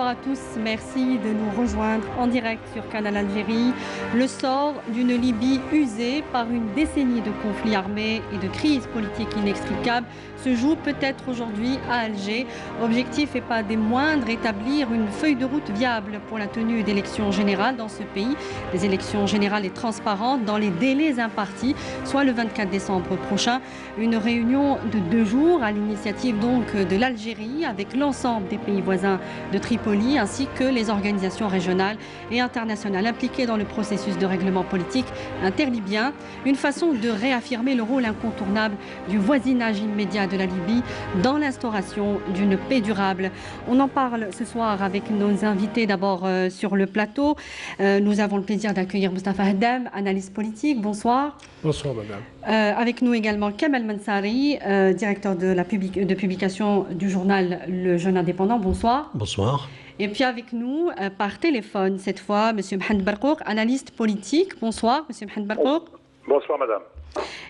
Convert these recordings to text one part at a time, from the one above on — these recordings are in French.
à tous, merci de nous rejoindre en direct sur Canal Algérie. Le sort d'une Libye usée par une décennie de conflits armés et de crises politiques inextricables se joue peut-être aujourd'hui à Alger. Objectif et pas des moindres, établir une feuille de route viable pour la tenue d'élections générales dans ce pays. Des élections générales et transparentes dans les délais impartis, soit le 24 décembre prochain. Une réunion de 2 jours à l'initiative donc de l'Algérie avec l'ensemble des pays voisins de Tripoli ainsi que les organisations régionales et internationales impliquées dans le processus de règlement politique interlibyen. Une façon de réaffirmer le rôle incontournable du voisinage immédiat de la Libye dans l'instauration d'une paix durable. On en parle ce soir avec nos invités d'abord sur le plateau. Nous avons le plaisir d'accueillir Mostafa Haddam, analyste politique. Bonsoir. Bonsoir madame. Avec nous également Kamal Mansari, directeur de publication du journal Le Jeune Indépendant. Bonsoir. Bonsoir. Et puis avec nous, par téléphone cette fois, M. Mohamed Barkouk, analyste politique. Bonsoir, M. Mohamed Barkouk. Bonsoir madame.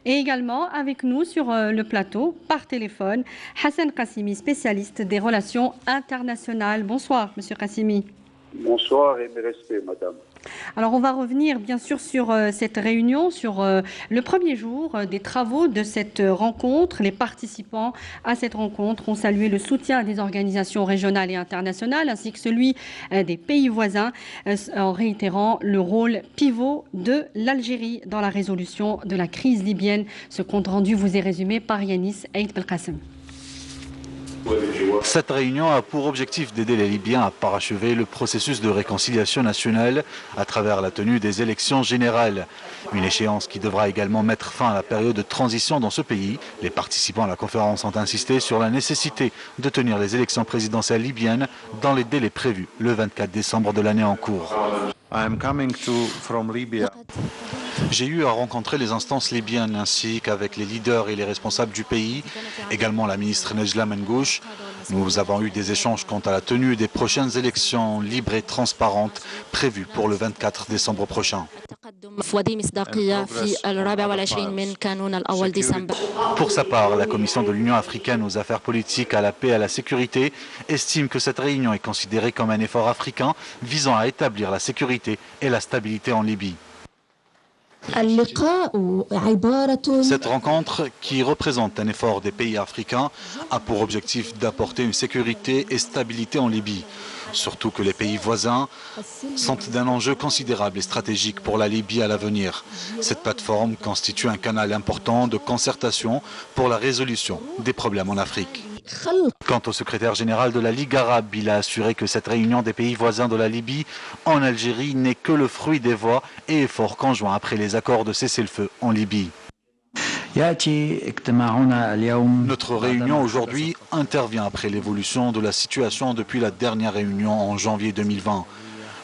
Et également avec nous sur le plateau, par téléphone, Hassan Qassimi, spécialiste des relations internationales. Bonsoir, M. Qassimi. Bonsoir et mes respects, madame. Alors on va revenir bien sûr sur cette réunion, sur le premier jour des travaux de cette rencontre. Les participants à cette rencontre ont salué le soutien des organisations régionales et internationales ainsi que celui des pays voisins en réitérant le rôle pivot de l'Algérie dans la résolution de la crise libyenne. Ce compte rendu vous est résumé par Yanis Aïd Belkacem. Cette réunion a pour objectif d'aider les Libyens à parachever le processus de réconciliation nationale à travers la tenue des élections générales. Une échéance qui devra également mettre fin à la période de transition dans ce pays. Les participants à la conférence ont insisté sur la nécessité de tenir les élections présidentielles libyennes dans les délais prévus le 24 décembre de l'année en cours. J'ai eu à rencontrer les instances libyennes ainsi qu'avec les leaders et les responsables du pays, également la ministre Nejla Mengouche. Nous avons eu des échanges quant à la tenue des prochaines élections libres et transparentes prévues pour le 24 décembre prochain. Pour sa part, la Commission de l'Union africaine aux affaires politiques, à la paix et à la sécurité estime que cette réunion est considérée comme un effort africain visant à établir la sécurité et la stabilité en Libye. Cette rencontre, qui représente un effort des pays africains, a pour objectif d'apporter une sécurité et stabilité en Libye. Surtout que les pays voisins sont d'un enjeu considérable et stratégique pour la Libye à l'avenir. Cette plateforme constitue un canal important de concertation pour la résolution des problèmes en Afrique. Quant au secrétaire général de la Ligue arabe, il a assuré que cette réunion des pays voisins de la Libye en Algérie n'est que le fruit des voix et efforts conjoints après les accords de cessez-le-feu en Libye. Notre réunion aujourd'hui intervient après l'évolution de la situation depuis la dernière réunion en janvier 2020.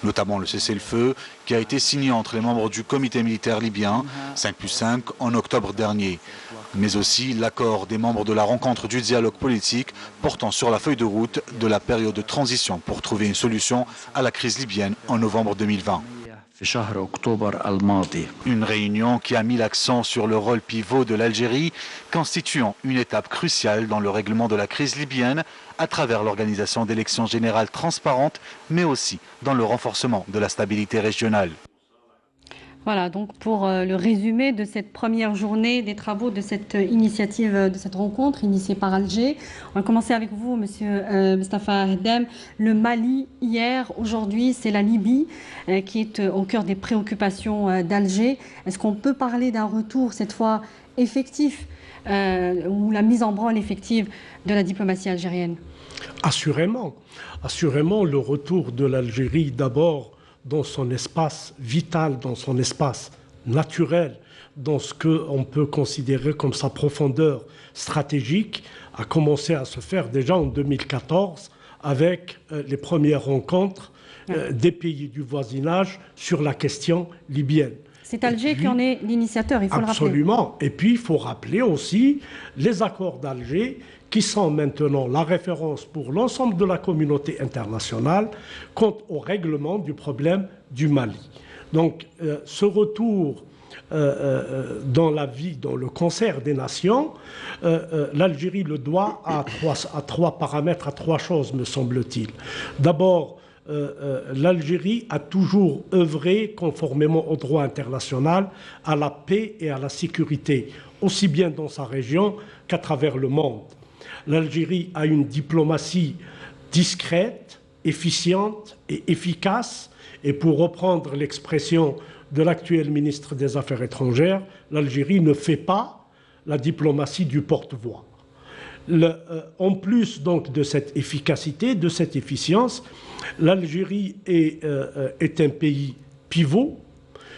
Notamment le cessez-le-feu qui a été signé entre les membres du comité militaire libyen 5+5 en octobre dernier, mais aussi l'accord des membres de la rencontre du dialogue politique portant sur la feuille de route de la période de transition pour trouver une solution à la crise libyenne en novembre 2020. Une réunion qui a mis l'accent sur le rôle pivot de l'Algérie, constituant une étape cruciale dans le règlement de la crise libyenne à travers l'organisation d'élections générales transparentes, mais aussi dans le renforcement de la stabilité régionale. Voilà, donc pour le résumé de cette première journée des travaux de cette initiative, de cette rencontre initiée par Alger. On va commencer avec vous, Monsieur Mostafa Haddam. Le Mali hier, aujourd'hui, c'est la Libye qui est au cœur des préoccupations d'Alger. Est-ce qu'on peut parler d'un retour cette fois effectif ou la mise en branle effective de la diplomatie algérienne? Assurément. Assurément, le retour de l'Algérie d'abord dans son espace vital, dans son espace naturel, dans ce qu'on peut considérer comme sa profondeur stratégique, a commencé à se faire déjà en 2014 avec les premières rencontres des pays du voisinage sur la question libyenne. C'est Alger qui en est l'initiateur, il faut le rappeler. Absolument. Et puis, il faut rappeler aussi les accords d'Alger qui sont maintenant la référence pour l'ensemble de la communauté internationale quant au règlement du problème du Mali. Donc, ce retour dans la vie, dans le concert des nations, l'Algérie le doit à trois paramètres, à trois choses, me semble-t-il. D'abord, l'Algérie a toujours œuvré, conformément au droit international, à la paix et à la sécurité, aussi bien dans sa région qu'à travers le monde. L'Algérie a une diplomatie discrète, efficiente et efficace. Et pour reprendre l'expression de l'actuel ministre des Affaires étrangères, l'Algérie ne fait pas la diplomatie du porte-voix. En plus donc de cette efficacité, de cette efficience, l'Algérie est un pays pivot,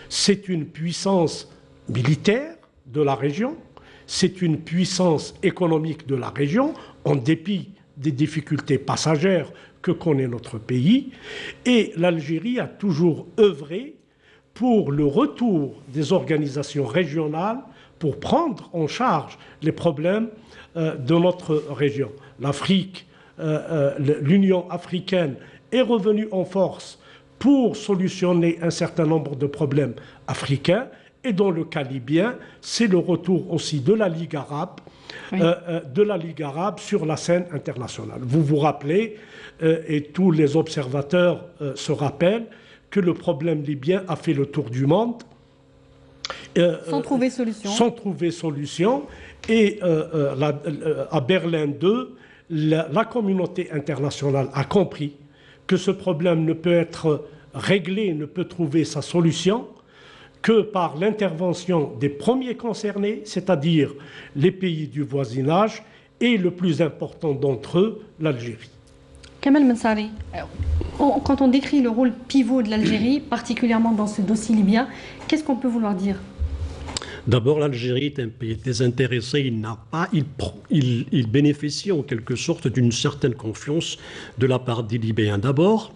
c'est une puissance militaire de la région, c'est une puissance économique de la région, en dépit des difficultés passagères que connaît notre pays, et l'Algérie a toujours œuvré pour le retour des organisations régionales pour prendre en charge les problèmes de notre région. L'Afrique, l'Union africaine est revenue en force pour solutionner un certain nombre de problèmes africains, et dans le cas libyen, c'est le retour aussi de la Ligue arabe, sur la scène internationale. Vous vous rappelez, et tous les observateurs se rappellent, que le problème libyen a fait le tour du monde. Sans trouver solution. Sans trouver solution. Et à Berlin II, la communauté internationale a compris que ce problème ne peut être réglé, ne peut trouver sa solution que par l'intervention des premiers concernés, c'est-à-dire les pays du voisinage, et le plus important d'entre eux, l'Algérie. Kamal Mensari, quand on décrit le rôle pivot de l'Algérie, particulièrement dans ce dossier libyen, qu'est-ce qu'on peut vouloir dire? D'abord, l'Algérie est un pays désintéressé. Il bénéficie en quelque sorte d'une certaine confiance de la part des Libyens d'abord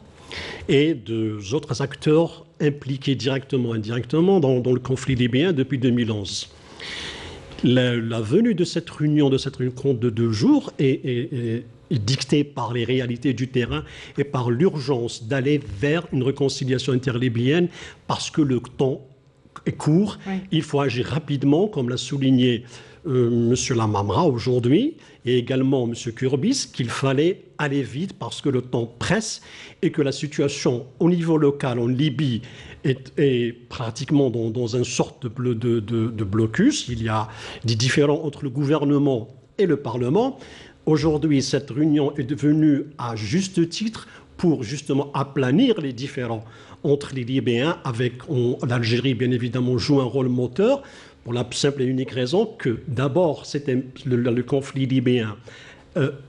et des autres acteurs impliqués directement ou indirectement dans le conflit libyen depuis 2011. La venue de cette réunion, de cette rencontre de 2 jours est dictée par les réalités du terrain et par l'urgence d'aller vers une réconciliation interlibyenne parce que le temps est court. Oui. Il faut agir rapidement, comme l'a souligné M. Lamamra aujourd'hui, et également M. Kurbis, qu'il fallait aller vite parce que le temps presse et que la situation au niveau local en Libye est pratiquement dans une sorte de blocus. Il y a des différends entre le gouvernement et le Parlement. Aujourd'hui, cette réunion est devenue à juste titre pour justement aplanir les différends entre les Libyens, avec l'Algérie, bien évidemment, joue un rôle moteur pour la simple et unique raison que, d'abord, le conflit libyen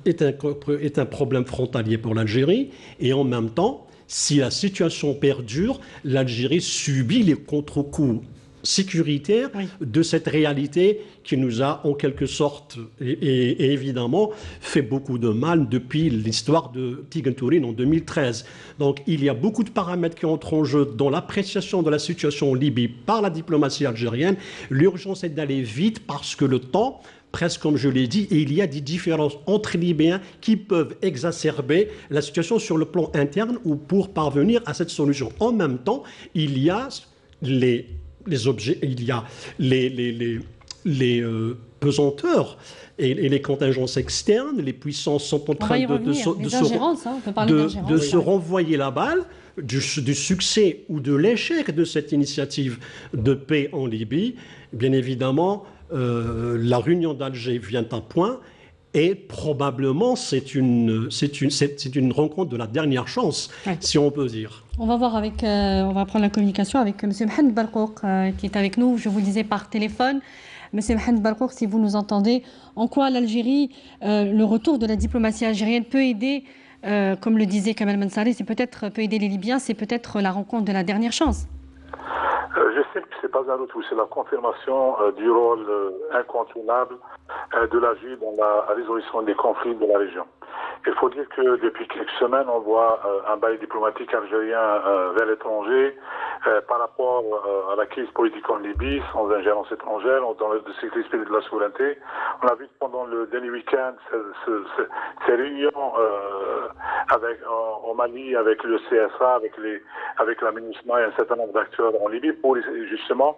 est un problème frontalier pour l'Algérie, et en même temps, si la situation perdure, l'Algérie subit les contre-coups sécuritaire de cette réalité qui nous a en quelque sorte et évidemment fait beaucoup de mal depuis l'histoire de Tigran Tourine en 2013. Donc il y a beaucoup de paramètres qui entrent en jeu dans l'appréciation de la situation en Libye par la diplomatie algérienne. L'urgence est d'aller vite parce que le temps, presque comme je l'ai dit, et il y a des différences entre Libyens qui peuvent exacerber la situation sur le plan interne ou pour parvenir à cette solution. En même temps, il y a les objets, il y a les pesanteurs et les contingences externes, les puissances sont en train de se renvoyer la balle du succès ou de l'échec de cette initiative de paix en Libye. Bien évidemment, la réunion d'Alger vient à point et probablement c'est une rencontre de la dernière chance, si on peut dire. On va voir on va prendre la communication avec M. Mohamed Barkouk qui est avec nous, je vous le disais, par téléphone. M. Mohamed Barkouk, si vous nous entendez, en quoi l'Algérie, le retour de la diplomatie algérienne peut aider, comme le disait Kamal Mensari, peut aider les Libyens, c'est peut-être la rencontre de la dernière chance. J'estime que ce n'est pas un retour, c'est la confirmation du rôle incontournable de l'Algérie dans la résolution des conflits de la région. Il faut dire que depuis quelques semaines, on voit un bail diplomatique algérien vers l'étranger par rapport à la crise politique en Libye, sans ingérence étrangère, dans le sécurité de la souveraineté. On a vu pendant le dernier week-end ces réunions au Mali, avec le CSA, avec la MINUSMA et un certain nombre d'acteurs en Libye pour justement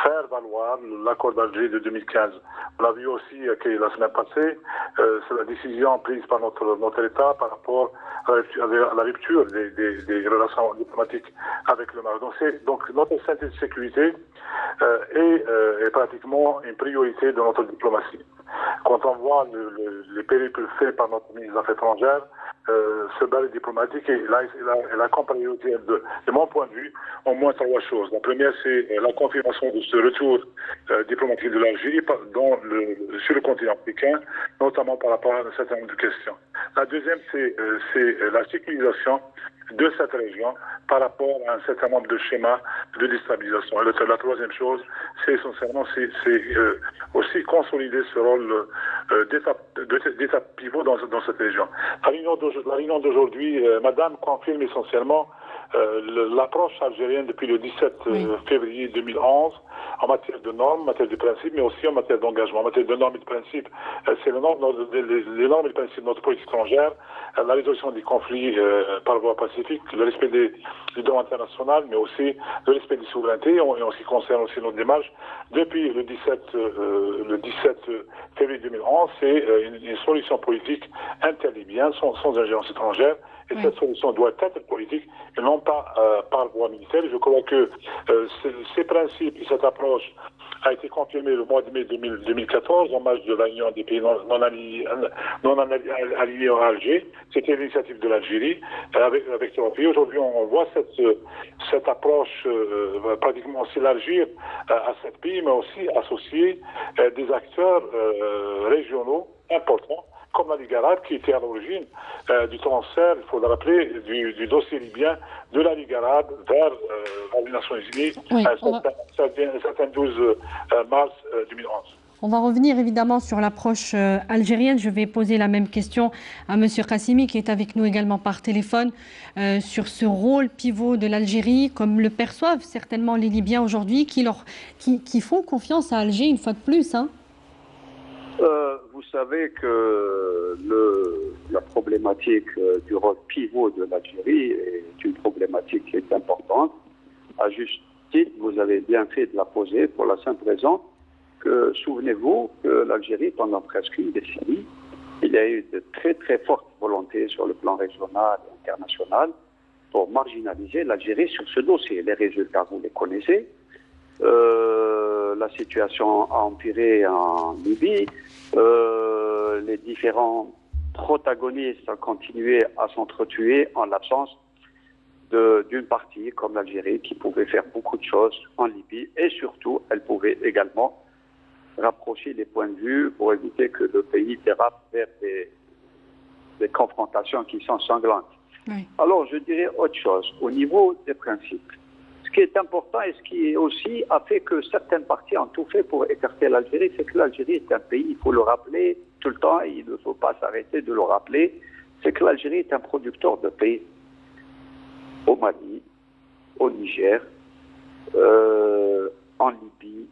faire valoir l'accord d'Alger de 2015. On l'a vu aussi que la semaine passée, c'est la décision prise par notre État par rapport à la rupture des relations diplomatiques avec le Maroc. Donc notre santé de sécurité est pratiquement une priorité de notre diplomatie. Quand on voit les périples faits par notre ministre des Affaires étrangères, ce balai diplomatique, elle a comme priorité, de mon point de vue, au moins 3 choses. La première, c'est la confirmation de ce retour diplomatique de l'Algérie sur le continent africain, notamment par rapport à un certain nombre de questions. La deuxième, c'est la sécurisation de cette région par rapport à un certain nombre de schémas de déstabilisation. Et la troisième chose, c'est essentiellement aussi consolider ce rôle d'état pivot dans cette région. La réunion d'aujourd'hui, Madame confirme essentiellement l'approche algérienne depuis le 17 février 2011 en matière de normes, en matière de principes, mais aussi en matière d'engagement. En matière de normes et de principes, c'est les normes et principes de notre politique étrangère, la résolution des conflits par voie pacifique, le respect du droit international, mais aussi le respect des souverainetés, et en ce qui concerne aussi notre démarche. Depuis le 17 février 2011, c'est une solution politique interlibyenne, sans ingérence étrangère. Et cette solution doit être politique et non pas par voie militaire. Je crois que ces principes et cette approche a été confirmée le mois de mai 2014 en marge de l'Union des pays non alignés à Alger. C'était l'initiative de l'Algérie avec l'Europe. Aujourd'hui, on voit cette approche pratiquement s'élargir à cette pays, mais aussi associer des acteurs régionaux importants, comme la Ligue arabe, qui était à l'origine du transfert, il faut le rappeler, du dossier libyen de la Ligue arabe vers les Nations Unies, un certain 12 mars 2011. On va revenir évidemment sur l'approche algérienne. Je vais poser la même question à M. Qassimi, qui est avec nous également par téléphone, sur ce rôle pivot de l'Algérie, comme le perçoivent certainement les Libyens aujourd'hui, qui font confiance à Alger une fois de plus. Vous savez que la problématique du rôle pivot de l'Algérie est une problématique qui est importante. À juste titre, vous avez bien fait de la poser pour la simple raison que, souvenez-vous, que l'Algérie, pendant presque une décennie, il y a eu de très très fortes volontés sur le plan régional et international pour marginaliser l'Algérie sur ce dossier. Les résultats, vous les connaissez. La situation a empiré en Libye. Les différents protagonistes ont continué à s'entretuer en l'absence d'une partie comme l'Algérie qui pouvait faire beaucoup de choses en Libye et surtout elle pouvait également rapprocher les points de vue pour éviter que le pays dérape vers des confrontations qui sont sanglantes. Oui. Alors je dirais autre chose au niveau des principes. Ce qui est important et ce qui aussi a fait que certaines parties ont tout fait pour écarter l'Algérie, c'est que l'Algérie est un pays, il faut le rappeler tout le temps, il ne faut pas s'arrêter de le rappeler, c'est que l'Algérie est un producteur de paix au Mali, au Niger, en Libye,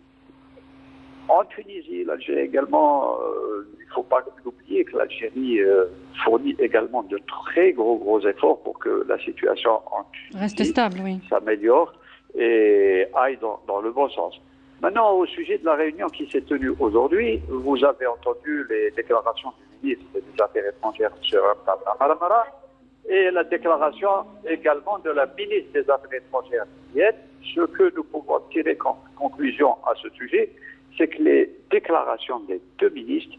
en Tunisie. L'Algérie également, il ne faut pas l'oublier que l'Algérie fournit également de très gros efforts pour que la situation en Tunisie s'améliore et aille dans le bon sens. Maintenant, au sujet de la réunion qui s'est tenue aujourd'hui, vous avez entendu les déclarations du ministre des Affaires étrangères, M. Amara, et la déclaration également de la ministre des Affaires étrangères. Ce que nous pouvons tirer comme conclusion à ce sujet, c'est que les déclarations des deux ministres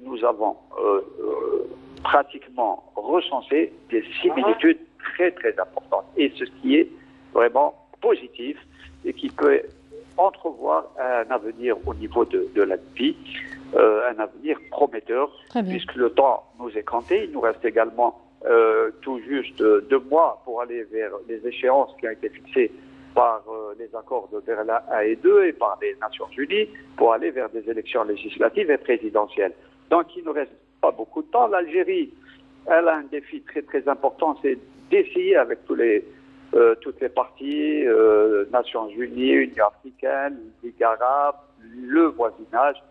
nous avons pratiquement recensé des similitudes très importantes. Et ce qui est vraiment positif et qui peut entrevoir un avenir au niveau de la Libye, un avenir prometteur, puisque le temps nous est compté. Il nous reste également tout juste 2 mois pour aller vers les échéances qui ont été fixées par les accords de Berlin 1 et 2 et par les Nations Unies pour aller vers des élections législatives et présidentielles. Donc il ne reste pas beaucoup de temps. L'Algérie, elle a un défi très important, c'est d'essayer avec toutes les parties, Nations Unies, Union africaine, Ligue arabe, le voisinage,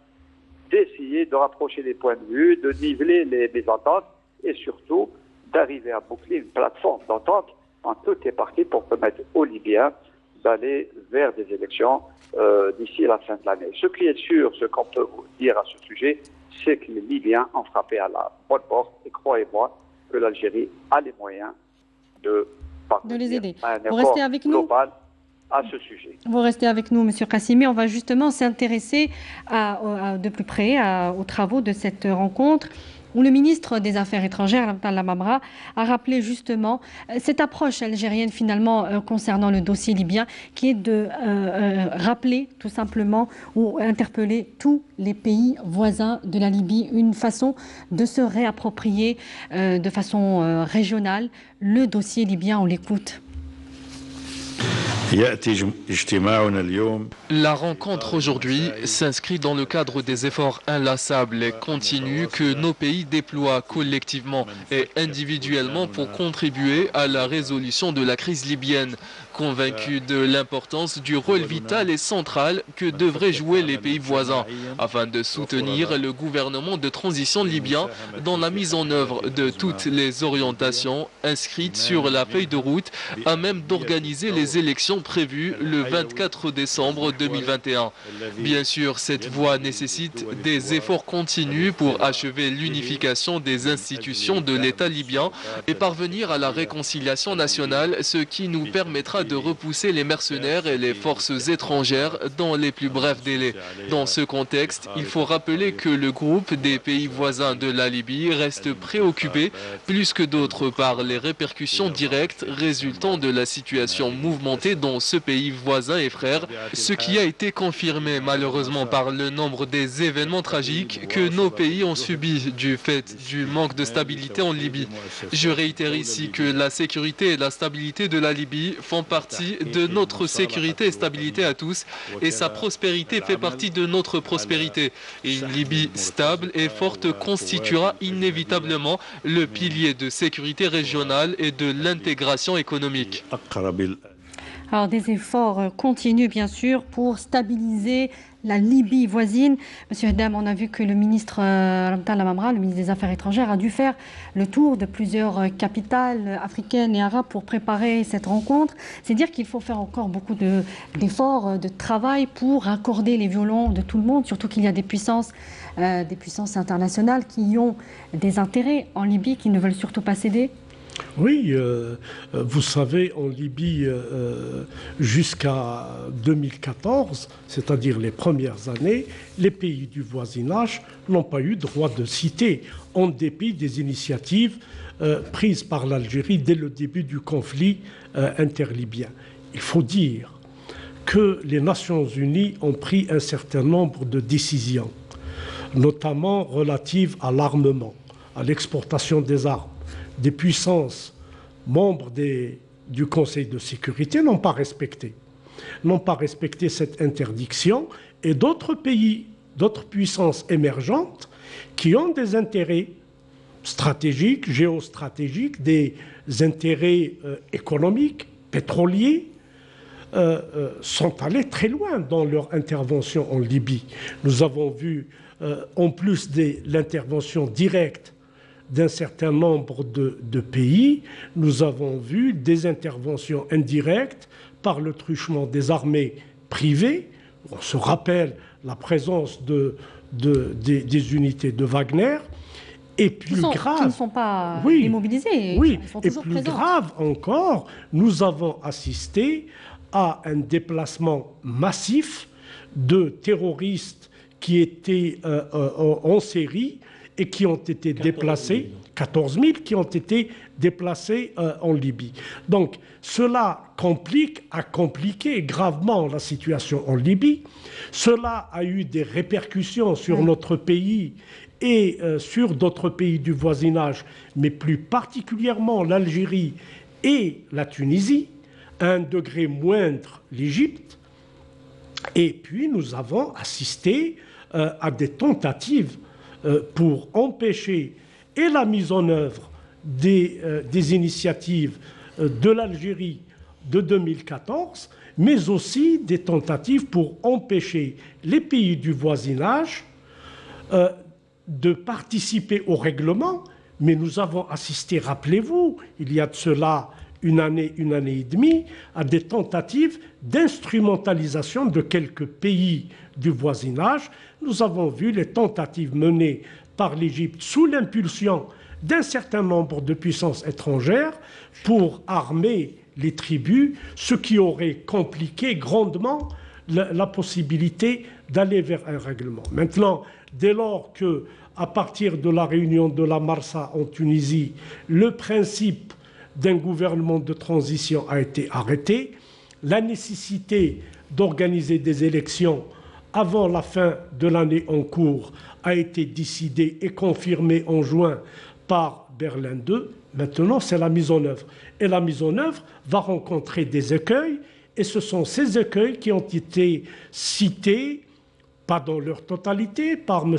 d'essayer de rapprocher les points de vue, de niveler les ententes et surtout d'arriver à boucler une plateforme d'entente en toutes les parties pour permettre aux Libyens d'aller vers des élections d'ici la fin de l'année. Ce qui est sûr, ce qu'on peut vous dire à ce sujet, c'est que les Libyens ont frappé à la bonne porte et croyez-moi que l'Algérie a les moyens de les aider. À un Vous restez effort avec nous global à ce sujet. Vous restez avec nous, Monsieur Qassimi. On va justement s'intéresser de plus près aux travaux de cette rencontre où le ministre des Affaires étrangères, Lamtan Lamamra, a rappelé justement cette approche algérienne finalement concernant le dossier libyen, qui est de rappeler tout simplement ou interpeller tous les pays voisins de la Libye, une façon de se réapproprier de façon régionale le dossier libyen. On l'écoute. La rencontre aujourd'hui s'inscrit dans le cadre des efforts inlassables et continus que nos pays déploient collectivement et individuellement pour contribuer à la résolution de la crise libyenne. Convaincus de l'importance du rôle vital et central que devraient jouer les pays voisins afin de soutenir le gouvernement de transition libyen dans la mise en œuvre de toutes les orientations inscrites sur la feuille de route à même d'organiser les élections prévues le 24 décembre 2021. Bien sûr, cette voie nécessite des efforts continus pour achever l'unification des institutions de l'État libyen et parvenir à la réconciliation nationale, ce qui nous permettra de repousser les mercenaires et les forces étrangères dans les plus brefs délais. Dans ce contexte, il faut rappeler que le groupe des pays voisins de la Libye reste préoccupé plus que d'autres par les répercussions directes résultant de la situation mouvementée dans ce pays voisin et frère, ce qui a été confirmé malheureusement par le nombre des événements tragiques que nos pays ont subis du fait du manque de stabilité en Libye. Je réitère ici que la sécurité et la stabilité de la Libye font partie de notre sécurité et stabilité à tous, et sa prospérité fait partie de notre prospérité. Et une Libye stable et forte constituera inévitablement le pilier de sécurité régionale et de l'intégration économique. Alors des efforts continuent bien sûr pour stabiliser la Libye voisine. Monsieur Haddam, on a vu que le ministre Lamtan Lamamra, le ministre des Affaires étrangères, a dû faire le tour de plusieurs capitales africaines et arabes pour préparer cette rencontre. C'est dire qu'il faut faire encore beaucoup d'efforts, de travail pour raccorder les violons de tout le monde, surtout qu'il y a des puissances internationales qui ont des intérêts en Libye, qui ne veulent surtout pas céder. Oui, vous savez, en Libye, jusqu'à 2014, c'est-à-dire les premières années, les pays du voisinage n'ont pas eu droit de citer, en dépit des initiatives prises par l'Algérie dès le début du conflit interlibyen. Il faut dire que les Nations Unies ont pris un certain nombre de décisions, notamment relatives à l'armement, à l'exportation des armes. Des puissances membres du Conseil de sécurité n'ont pas respecté cette interdiction, et d'autres pays, d'autres puissances émergentes qui ont des intérêts stratégiques, géostratégiques, des intérêts économiques, pétroliers, sont allés très loin dans leur intervention en Libye. Nous avons vu, en plus de l'intervention directe d'un certain nombre de pays, nous avons vu des interventions indirectes par le truchement des armées privées. On se rappelle la présence des unités de Wagner. Et plus grave, qui ne sont pas immobilisés. Oui, ils sont et toujours plus présents. grave encore, nous avons assisté à un déplacement massif de terroristes qui étaient en série et qui ont été déplacés, 14 000 qui ont été déplacés en Libye. Donc cela a compliqué gravement la situation en Libye. Cela a eu des répercussions sur notre pays et sur d'autres pays du voisinage, mais plus particulièrement l'Algérie et la Tunisie, à un degré moindre l'Égypte. Et puis nous avons assisté à des tentatives pour empêcher et la mise en œuvre des initiatives de l'Algérie de 2014, mais aussi des tentatives pour empêcher les pays du voisinage de participer au règlement, Mais nous avons assisté, rappelez-vous, il y a de cela une année et demie, à des tentatives d'instrumentalisation de quelques pays du voisinage. Nous avons vu les tentatives menées par l'Égypte sous l'impulsion d'un certain nombre de puissances étrangères pour armer les tribus, ce qui aurait compliqué grandement la possibilité d'aller vers un règlement. Maintenant, dès lors que, à partir de la réunion de la Marsa en Tunisie, le principe d'un gouvernement de transition a été arrêté, la nécessité d'organiser des élections avant la fin de l'année en cours a été décidée et confirmée en juin par Berlin II. Maintenant, c'est la mise en œuvre. Et la mise en œuvre va rencontrer des écueils, et ce sont ces écueils qui ont été cités, pas dans leur totalité, par M.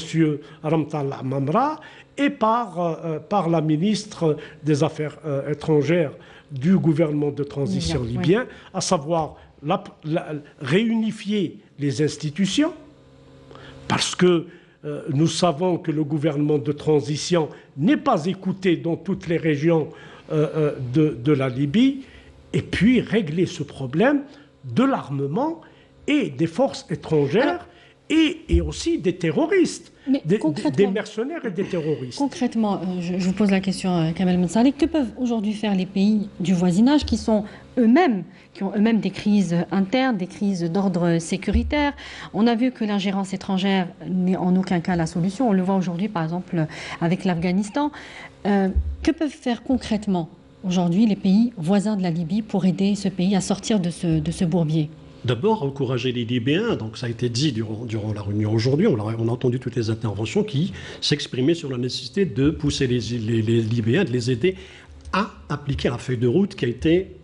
Ramtal Mamra et par la ministre des Affaires étrangères du gouvernement de transition libyen, à savoir réunifier les institutions, parce que nous savons que le gouvernement de transition n'est pas écouté dans toutes les régions de la Libye, et puis régler ce problème de l'armement et des forces étrangères. Et aussi des terroristes, des mercenaires et des terroristes. Concrètement, je vous pose la question, Kamel Mensali, que peuvent aujourd'hui faire les pays du voisinage qui ont eux-mêmes des crises internes, des crises d'ordre sécuritaire? On a vu que l'ingérence étrangère n'est en aucun cas la solution. On le voit aujourd'hui, par exemple, avec l'Afghanistan. Que peuvent faire concrètement aujourd'hui les pays voisins de la Libye pour aider ce pays à sortir de ce bourbier? D'abord, encourager les Libyens, donc ça a été dit durant la réunion aujourd'hui, on a entendu toutes les interventions qui s'exprimaient sur la nécessité de pousser les Libyens, de les aider à appliquer la feuille de route qui a été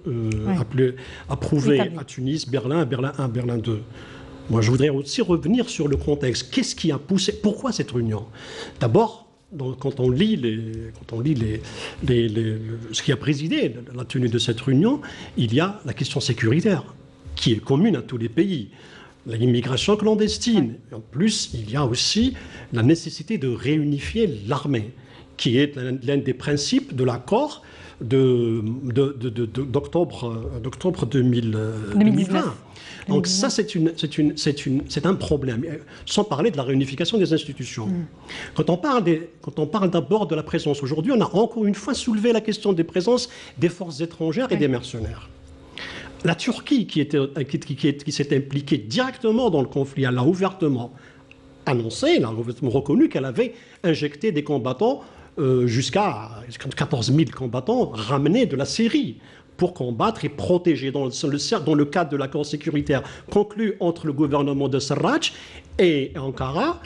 approuvée à Tunis, Berlin 1, Berlin 2. Moi, je voudrais aussi revenir sur le contexte. Qu'est-ce qui a poussé? Pourquoi cette réunion? D'abord, quand on lit ce qui a présidé la tenue de cette réunion, il y a la question sécuritaire, qui est commune à tous les pays, l'immigration clandestine. En plus, il y a aussi la nécessité de réunifier l'armée, qui est l'un des principes de l'accord d'octobre 2020. Donc ça, c'est un problème, sans parler de la réunification des institutions. Quand on parle d'abord de la présence, aujourd'hui, on a encore une fois soulevé la question des présences des forces étrangères et des mercenaires. La Turquie, qui s'est impliquée directement dans le conflit, elle a ouvertement annoncé, elle a ouvertement reconnu qu'elle avait injecté des combattants, jusqu'à 14 000 combattants ramenés de la Syrie pour combattre et protéger dans le cadre de l'accord sécuritaire conclu entre le gouvernement de Sarraj et Ankara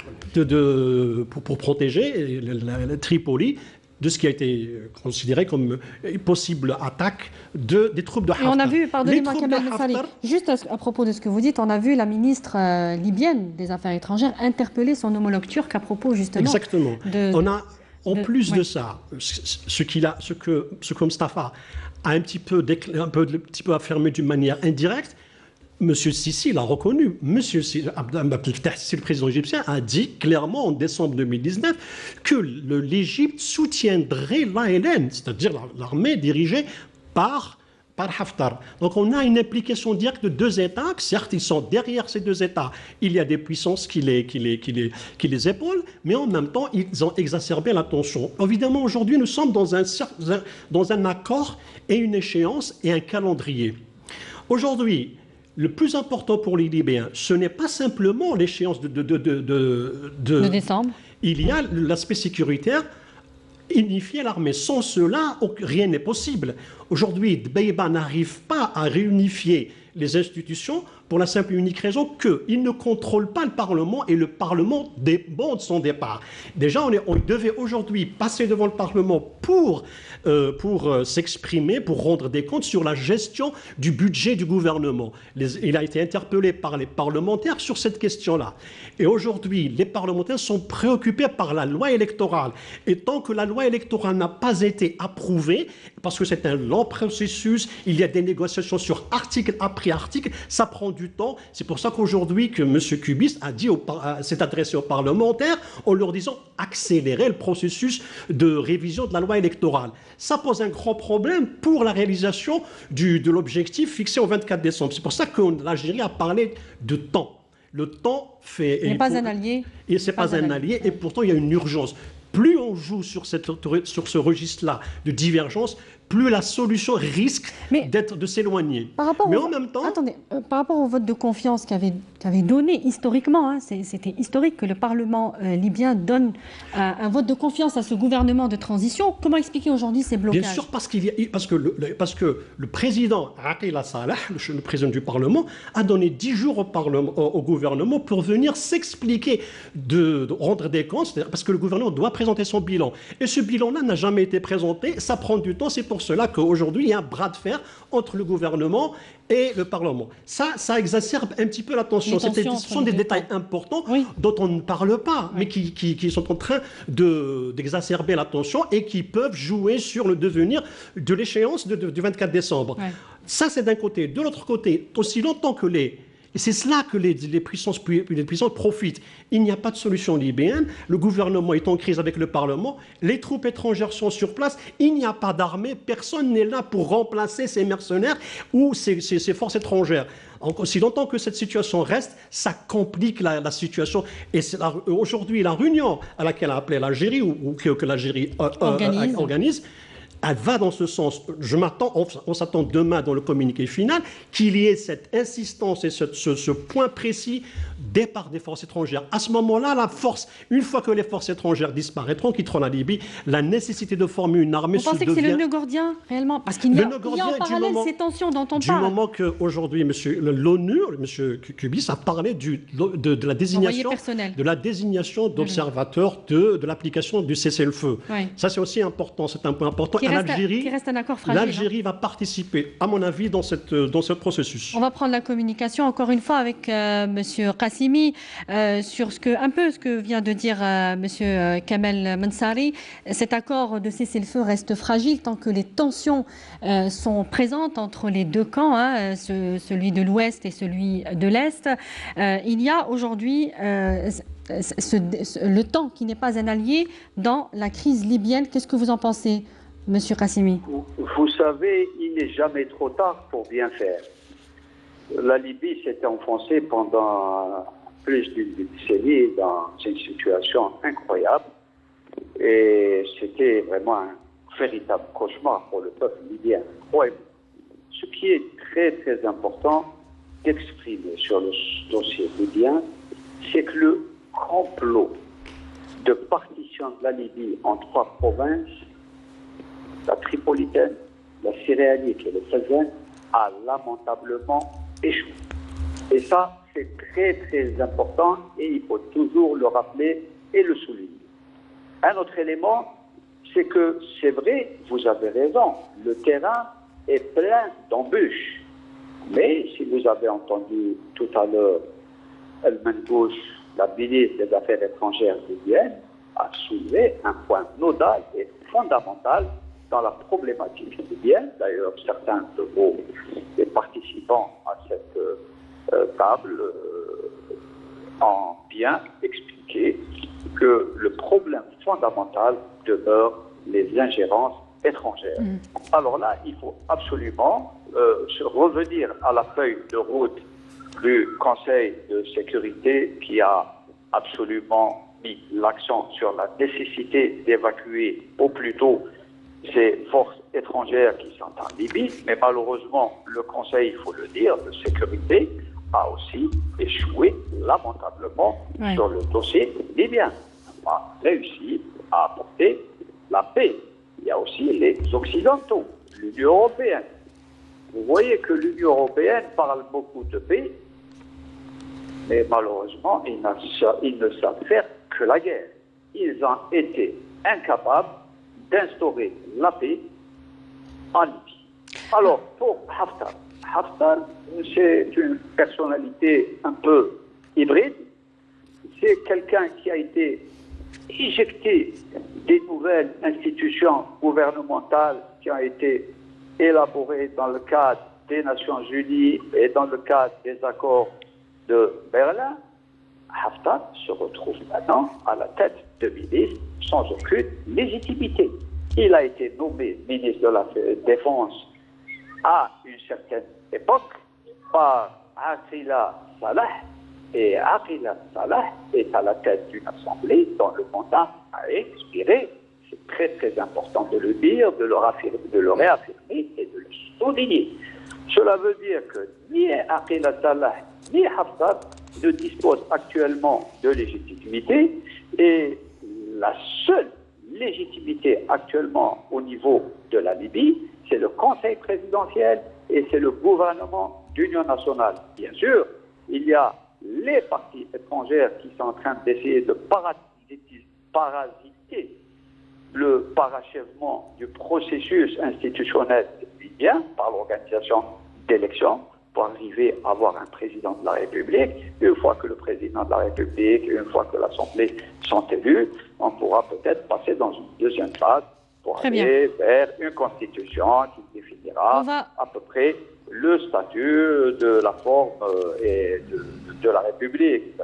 pour protéger la Tripoli de ce qui a été considéré comme une possible attaque des troupes de Haftar. Et on a vu, pardonnez-moi Kamel Mensali, juste à propos de ce que vous dites, on a vu la ministre libyenne des Affaires étrangères interpeller son homologue turc à propos justement... Exactement. En plus de ça, ce que Mustafa a un petit peu affirmé d'une manière indirecte, M. Sisi l'a reconnu. M. Abdel Fattah Sisi, le président égyptien, a dit clairement en décembre 2019 que l'Égypte soutiendrait l'ALN, c'est-à-dire l'armée dirigée par Haftar. Donc on a une implication directe de deux États. Certes, ils sont derrière ces deux États. Il y a des puissances qui les épaulent, mais en même temps, ils ont exacerbé la tension. Évidemment, aujourd'hui, nous sommes dans un accord et une échéance et un calendrier. Aujourd'hui, le plus important pour les Libyens, ce n'est pas simplement l'échéance de décembre. Il y a l'aspect sécuritaire. Unifier l'armée. Sans cela, rien n'est possible. Aujourd'hui, Dbeibah n'arrive pas à réunifier les institutions pour la simple et unique raison qu'il ne contrôle pas le Parlement et le Parlement déborde son départ. Déjà, on devait aujourd'hui passer devant le Parlement pour s'exprimer, pour rendre des comptes sur la gestion du budget du gouvernement. Il a été interpellé par les parlementaires sur cette question-là. Et aujourd'hui, les parlementaires sont préoccupés par la loi électorale. Et tant que la loi électorale n'a pas été approuvée, parce que c'est un long long processus, il y a des négociations sur article après article, ça prend du temps. C'est pour ça qu'aujourd'hui que M. Kubis s'est adressé aux parlementaires en leur disant accélérer le processus de révision de la loi électorale. Ça pose un grand problème pour la réalisation de l'objectif fixé au 24 décembre. C'est pour ça que l'Algérie a parlé de temps. Le temps fait... Il n'est pas un allié. Et ce n'est pas un allié, et pourtant il y a une urgence. Plus on joue sur ce registre-là de divergence, plus la solution risque de s'éloigner. Mais en même temps... Attendez, par rapport au vote de confiance qu'avait donné historiquement, hein, c'était historique que le Parlement libyen donne un vote de confiance à ce gouvernement de transition. Comment expliquer aujourd'hui ces blocages? Bien sûr, parce que le président Aqil Salah, le président du Parlement, a donné 10 jours au gouvernement pour venir s'expliquer, de rendre des comptes, parce que le gouvernement doit présenter son bilan. Et ce bilan-là n'a jamais été présenté, ça prend du temps, c'est pour cela qu'aujourd'hui, il y a un bras de fer entre le gouvernement et le Parlement. Ça exacerbe un petit peu la tension. Ce sont des détails importants dont on ne parle pas, mais qui sont en train d'exacerber la tension et qui peuvent jouer sur le devenir de l'échéance du 24 décembre. Ça, c'est d'un côté. De l'autre côté, aussi longtemps que et c'est cela que les puissances profitent. Il n'y a pas de solution libyenne. Le gouvernement est en crise avec le Parlement. Les troupes étrangères sont sur place. Il n'y a pas d'armée. Personne n'est là pour remplacer ces mercenaires ou ces forces étrangères. Aussi longtemps que cette situation reste, ça complique la situation. Et aujourd'hui, la réunion à laquelle a appelé l'Algérie ou que l'Algérie organise, elle va dans ce sens. On s'attend demain dans le communiqué final qu'il y ait cette insistance et ce point précis départ des forces étrangères. À ce moment-là, une fois que les forces étrangères disparaîtront, quitteront la Libye, la nécessité de former une armée Vous pensez que c'est le nœud gordien, réellement? Parce qu'il y a en parallèle ces tensions dont on parle. Du moment qu'aujourd'hui, l'ONU, M. Kubis, a parlé de la désignation d'observateurs de l'application du cessez-le-feu. Ça, c'est aussi important, c'est un point important. L'Algérie va participer, à mon avis, dans ce processus. On va prendre la communication, encore une fois, avec M. Qassimi, sur un peu ce que vient de dire M. Kamel Mansari. Cet accord de cessez-le-feu reste fragile tant que les tensions sont présentes entre les deux camps, celui de l'Ouest et celui de l'Est. Il y a aujourd'hui le temps qui n'est pas un allié dans la crise libyenne. Qu'est-ce que vous en pensez, Monsieur Qassimi? Vous savez, il n'est jamais trop tard pour bien faire. La Libye s'était enfoncée pendant plus d'une décennie dans une situation incroyable et c'était vraiment un véritable cauchemar pour le peuple libyen. Ce qui est très très important d'exprimer sur le dossier libyen, c'est que le complot de partition de la Libye en 3 provinces, la Tripolitaine, la Cyrénaïque et le Fezzan, a lamentablement échoué. Et ça, c'est très très important et il faut toujours le rappeler et le souligner. Un autre élément, c'est que c'est vrai, vous avez raison, le terrain est plein d'embûches. Mais si vous avez entendu tout à l'heure El Mengouche, la ministre des Affaires étrangères libyennes, a soulevé un point nodal et fondamental dans la problématique libyenne. D'ailleurs, certains de vos participants à cette table ont bien expliqué que le problème fondamental demeure les ingérences étrangères. Alors là, il faut absolument revenir à la feuille de route du Conseil de sécurité qui a absolument mis l'accent sur la nécessité d'évacuer au plus tôt ces forces étrangères qui sont en Libye, mais malheureusement, le Conseil, il faut le dire, de sécurité a aussi échoué lamentablement sur le dossier libyen. On a réussi à apporter la paix. Il y a aussi les Occidentaux, l'Union européenne. Vous voyez que l'Union européenne parle beaucoup de paix, mais malheureusement, ils ne savent faire que la guerre. Ils ont été incapables d'instaurer la paix en Libye. Alors, pour Haftar, c'est une personnalité un peu hybride. C'est quelqu'un qui a été éjecté des nouvelles institutions gouvernementales qui ont été élaboré dans le cadre des Nations Unies et dans le cadre des accords de Berlin, Haftar se retrouve maintenant à la tête de ministre sans aucune légitimité. Il a été nommé ministre de la Défense à une certaine époque par Aqila Salah, et Aqila Salah est à la tête d'une assemblée dont le mandat a expiré. C'est très très important de le dire, de le réaffirmer et de le souligner. Cela veut dire que ni Aqila Salah ni Haftar ne disposent actuellement de légitimité, et la seule légitimité actuellement au niveau de la Libye, c'est le Conseil présidentiel et c'est le gouvernement d'union nationale. Bien sûr, il y a les parties étrangères qui sont en train d'essayer de parasiter le parachèvement du processus institutionnel libyen par l'organisation d'élections pour arriver à avoir un président de la République. Une fois que le président de la République, une fois que l'Assemblée sont élus, on pourra peut-être passer dans une deuxième phase pour aller vers une constitution qui définira à peu près le statut de la forme et de la République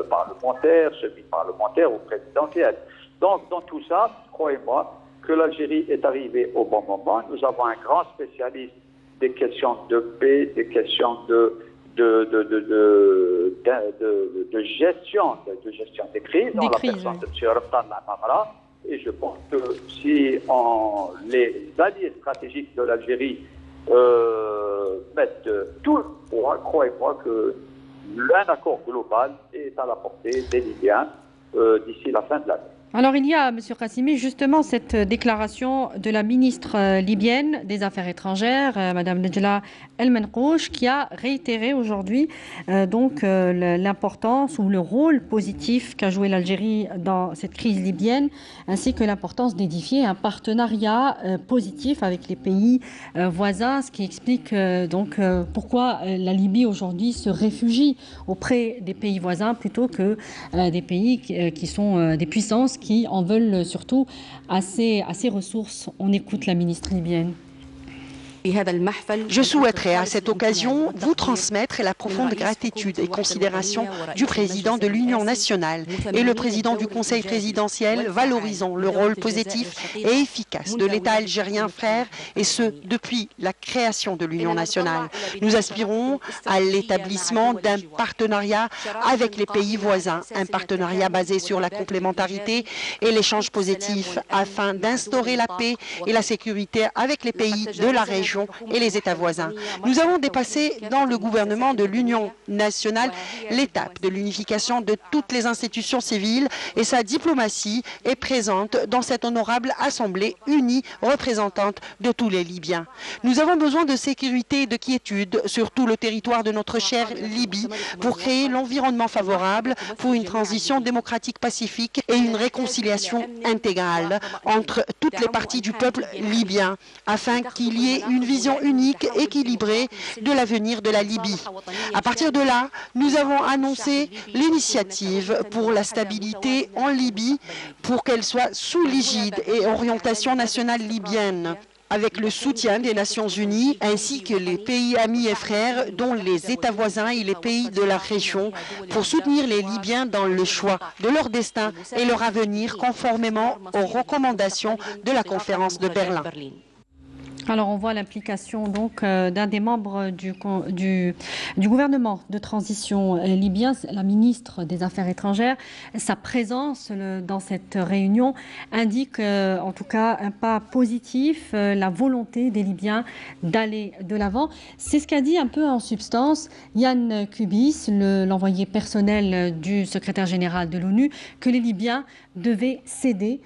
parlementaire, semi-parlementaire ou présidentielle. Donc, dans tout ça, croyez-moi que l'Algérie est arrivée au bon moment. Nous avons un grand spécialiste des questions de paix, des questions de gestion des crises, dans la personne de M. Raftan Lamamra. Et je pense que si les alliés stratégiques de l'Algérie mettent tout, croyez-moi qu'un accord global est à la portée des Libyens d'ici la fin de l'année. Alors il y a, M. Qassimi, justement cette déclaration de la ministre libyenne des Affaires étrangères, Mme Nejla El-Menqouch, qui a réitéré aujourd'hui l'importance ou le rôle positif qu'a joué l'Algérie dans cette crise libyenne, ainsi que l'importance d'édifier un partenariat positif avec les pays voisins, ce qui explique pourquoi la Libye aujourd'hui se réfugie auprès des pays voisins plutôt que des pays qui sont des puissances qui en veulent surtout à ces ressources. On écoute la ministre libyenne. Je souhaiterais à cette occasion vous transmettre la profonde gratitude et considération du président de l'Union nationale et le président du Conseil présidentiel, valorisant le rôle positif et efficace de l'État algérien frère, et ce, depuis la création de l'Union nationale. Nous aspirons à l'établissement d'un partenariat avec les pays voisins, un partenariat basé sur la complémentarité et l'échange positif afin d'instaurer la paix et la sécurité avec les pays de la région et les États voisins. Nous avons dépassé dans le gouvernement de l'Union nationale l'étape de l'unification de toutes les institutions civiles, et sa diplomatie est présente dans cette honorable Assemblée unie représentante de tous les Libyens. Nous avons besoin de sécurité et de quiétude sur tout le territoire de notre chère Libye pour créer l'environnement favorable pour une transition démocratique pacifique et une réconciliation intégrale entre toutes les parties du peuple libyen, afin qu'il y ait une vision unique, équilibrée de l'avenir de la Libye. À partir de là, nous avons annoncé l'initiative pour la stabilité en Libye pour qu'elle soit sous l'égide et orientation nationale libyenne, avec le soutien des Nations Unies ainsi que les pays amis et frères, dont les États voisins et les pays de la région, pour soutenir les Libyens dans le choix de leur destin et leur avenir conformément aux recommandations de la conférence de Berlin. Alors on voit l'implication donc d'un des membres du gouvernement de transition libyen, la ministre des Affaires étrangères. Sa présence dans cette réunion indique en tout cas un pas positif, la volonté des Libyens d'aller de l'avant. C'est ce qu'a dit un peu en substance Yann Kubis, l'envoyé personnel du secrétaire général de l'ONU, que les Libyens devaient céder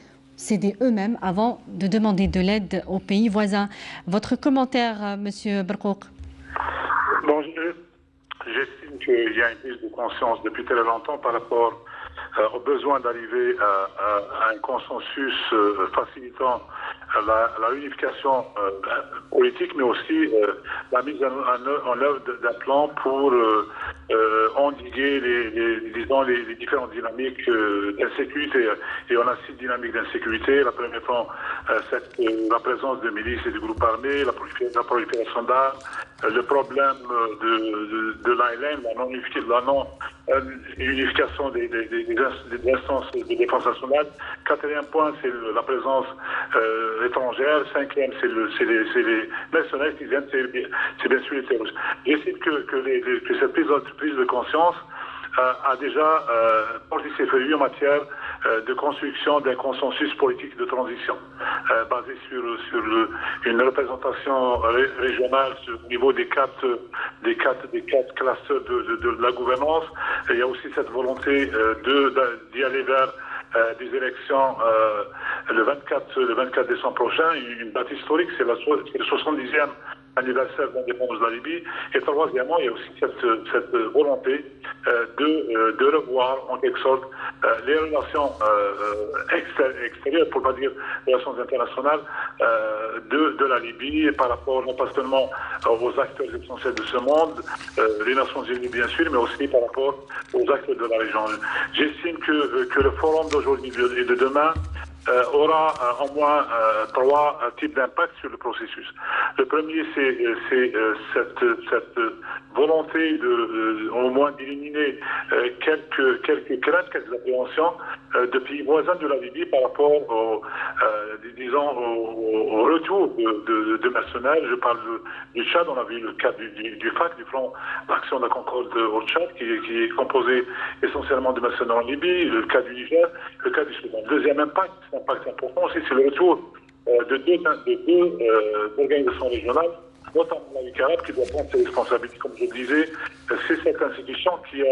eux-mêmes avant de demander de l'aide aux pays voisins. Votre commentaire, Monsieur Berkouk? Bon, j'estime qu'il y a une prise de conscience depuis très longtemps par rapport au besoin d'arriver à un consensus facilitant la unification politique, mais aussi la mise en œuvre d'un plan pour endiguer les différentes dynamiques d'insécurité. Et on a 6 dynamiques d'insécurité. La première étant la présence de milices et de groupes armés, la prolifération d'armes, le problème de l'ALN, la non-unification des instances de défense nationale. 4e point, c'est la présence étrangère. 5e, c'est les mercenaires. 6e, c'est bien sûr les terroristes. J'estime que cette prise de conscience a déjà porté ses fruits en matière de construction d'un consensus politique de transition basé sur une représentation régionale au niveau des quatre clusters de la gouvernance. Et il y a aussi cette volonté d'y aller vers des élections le 24 décembre prochain, une date historique, c'est le 70e anniversaire de l'indépendance de la Libye. Et troisièmement, il y a aussi cette volonté de revoir en quelque sorte les relations extérieures, pour ne pas dire relations internationales, de la Libye par rapport non pas seulement aux acteurs essentiels de ce monde, les Nations Unies bien sûr, mais aussi par rapport aux acteurs de la région. J'estime que le forum d'aujourd'hui et de demain aura au moins 3 types d'impact sur le processus. Le premier, c'est cette volonté au moins d'éliminer quelques craintes, quelques appréhensions de pays voisins de la Libye par rapport au retour de mercenaires. Je parle du Tchad, on a vu le cas du FAC, du Front d'Action de la Concorde au Tchad, qui est composé essentiellement de mercenaires en Libye, le cas du Niger, le cas du Soudan. Deuxième impact important aussi, c'est le retour de deux organisations régionales, notamment la Ligue arabe, qui doit prendre ses responsabilités. Comme je le disais, c'est cette institution qui a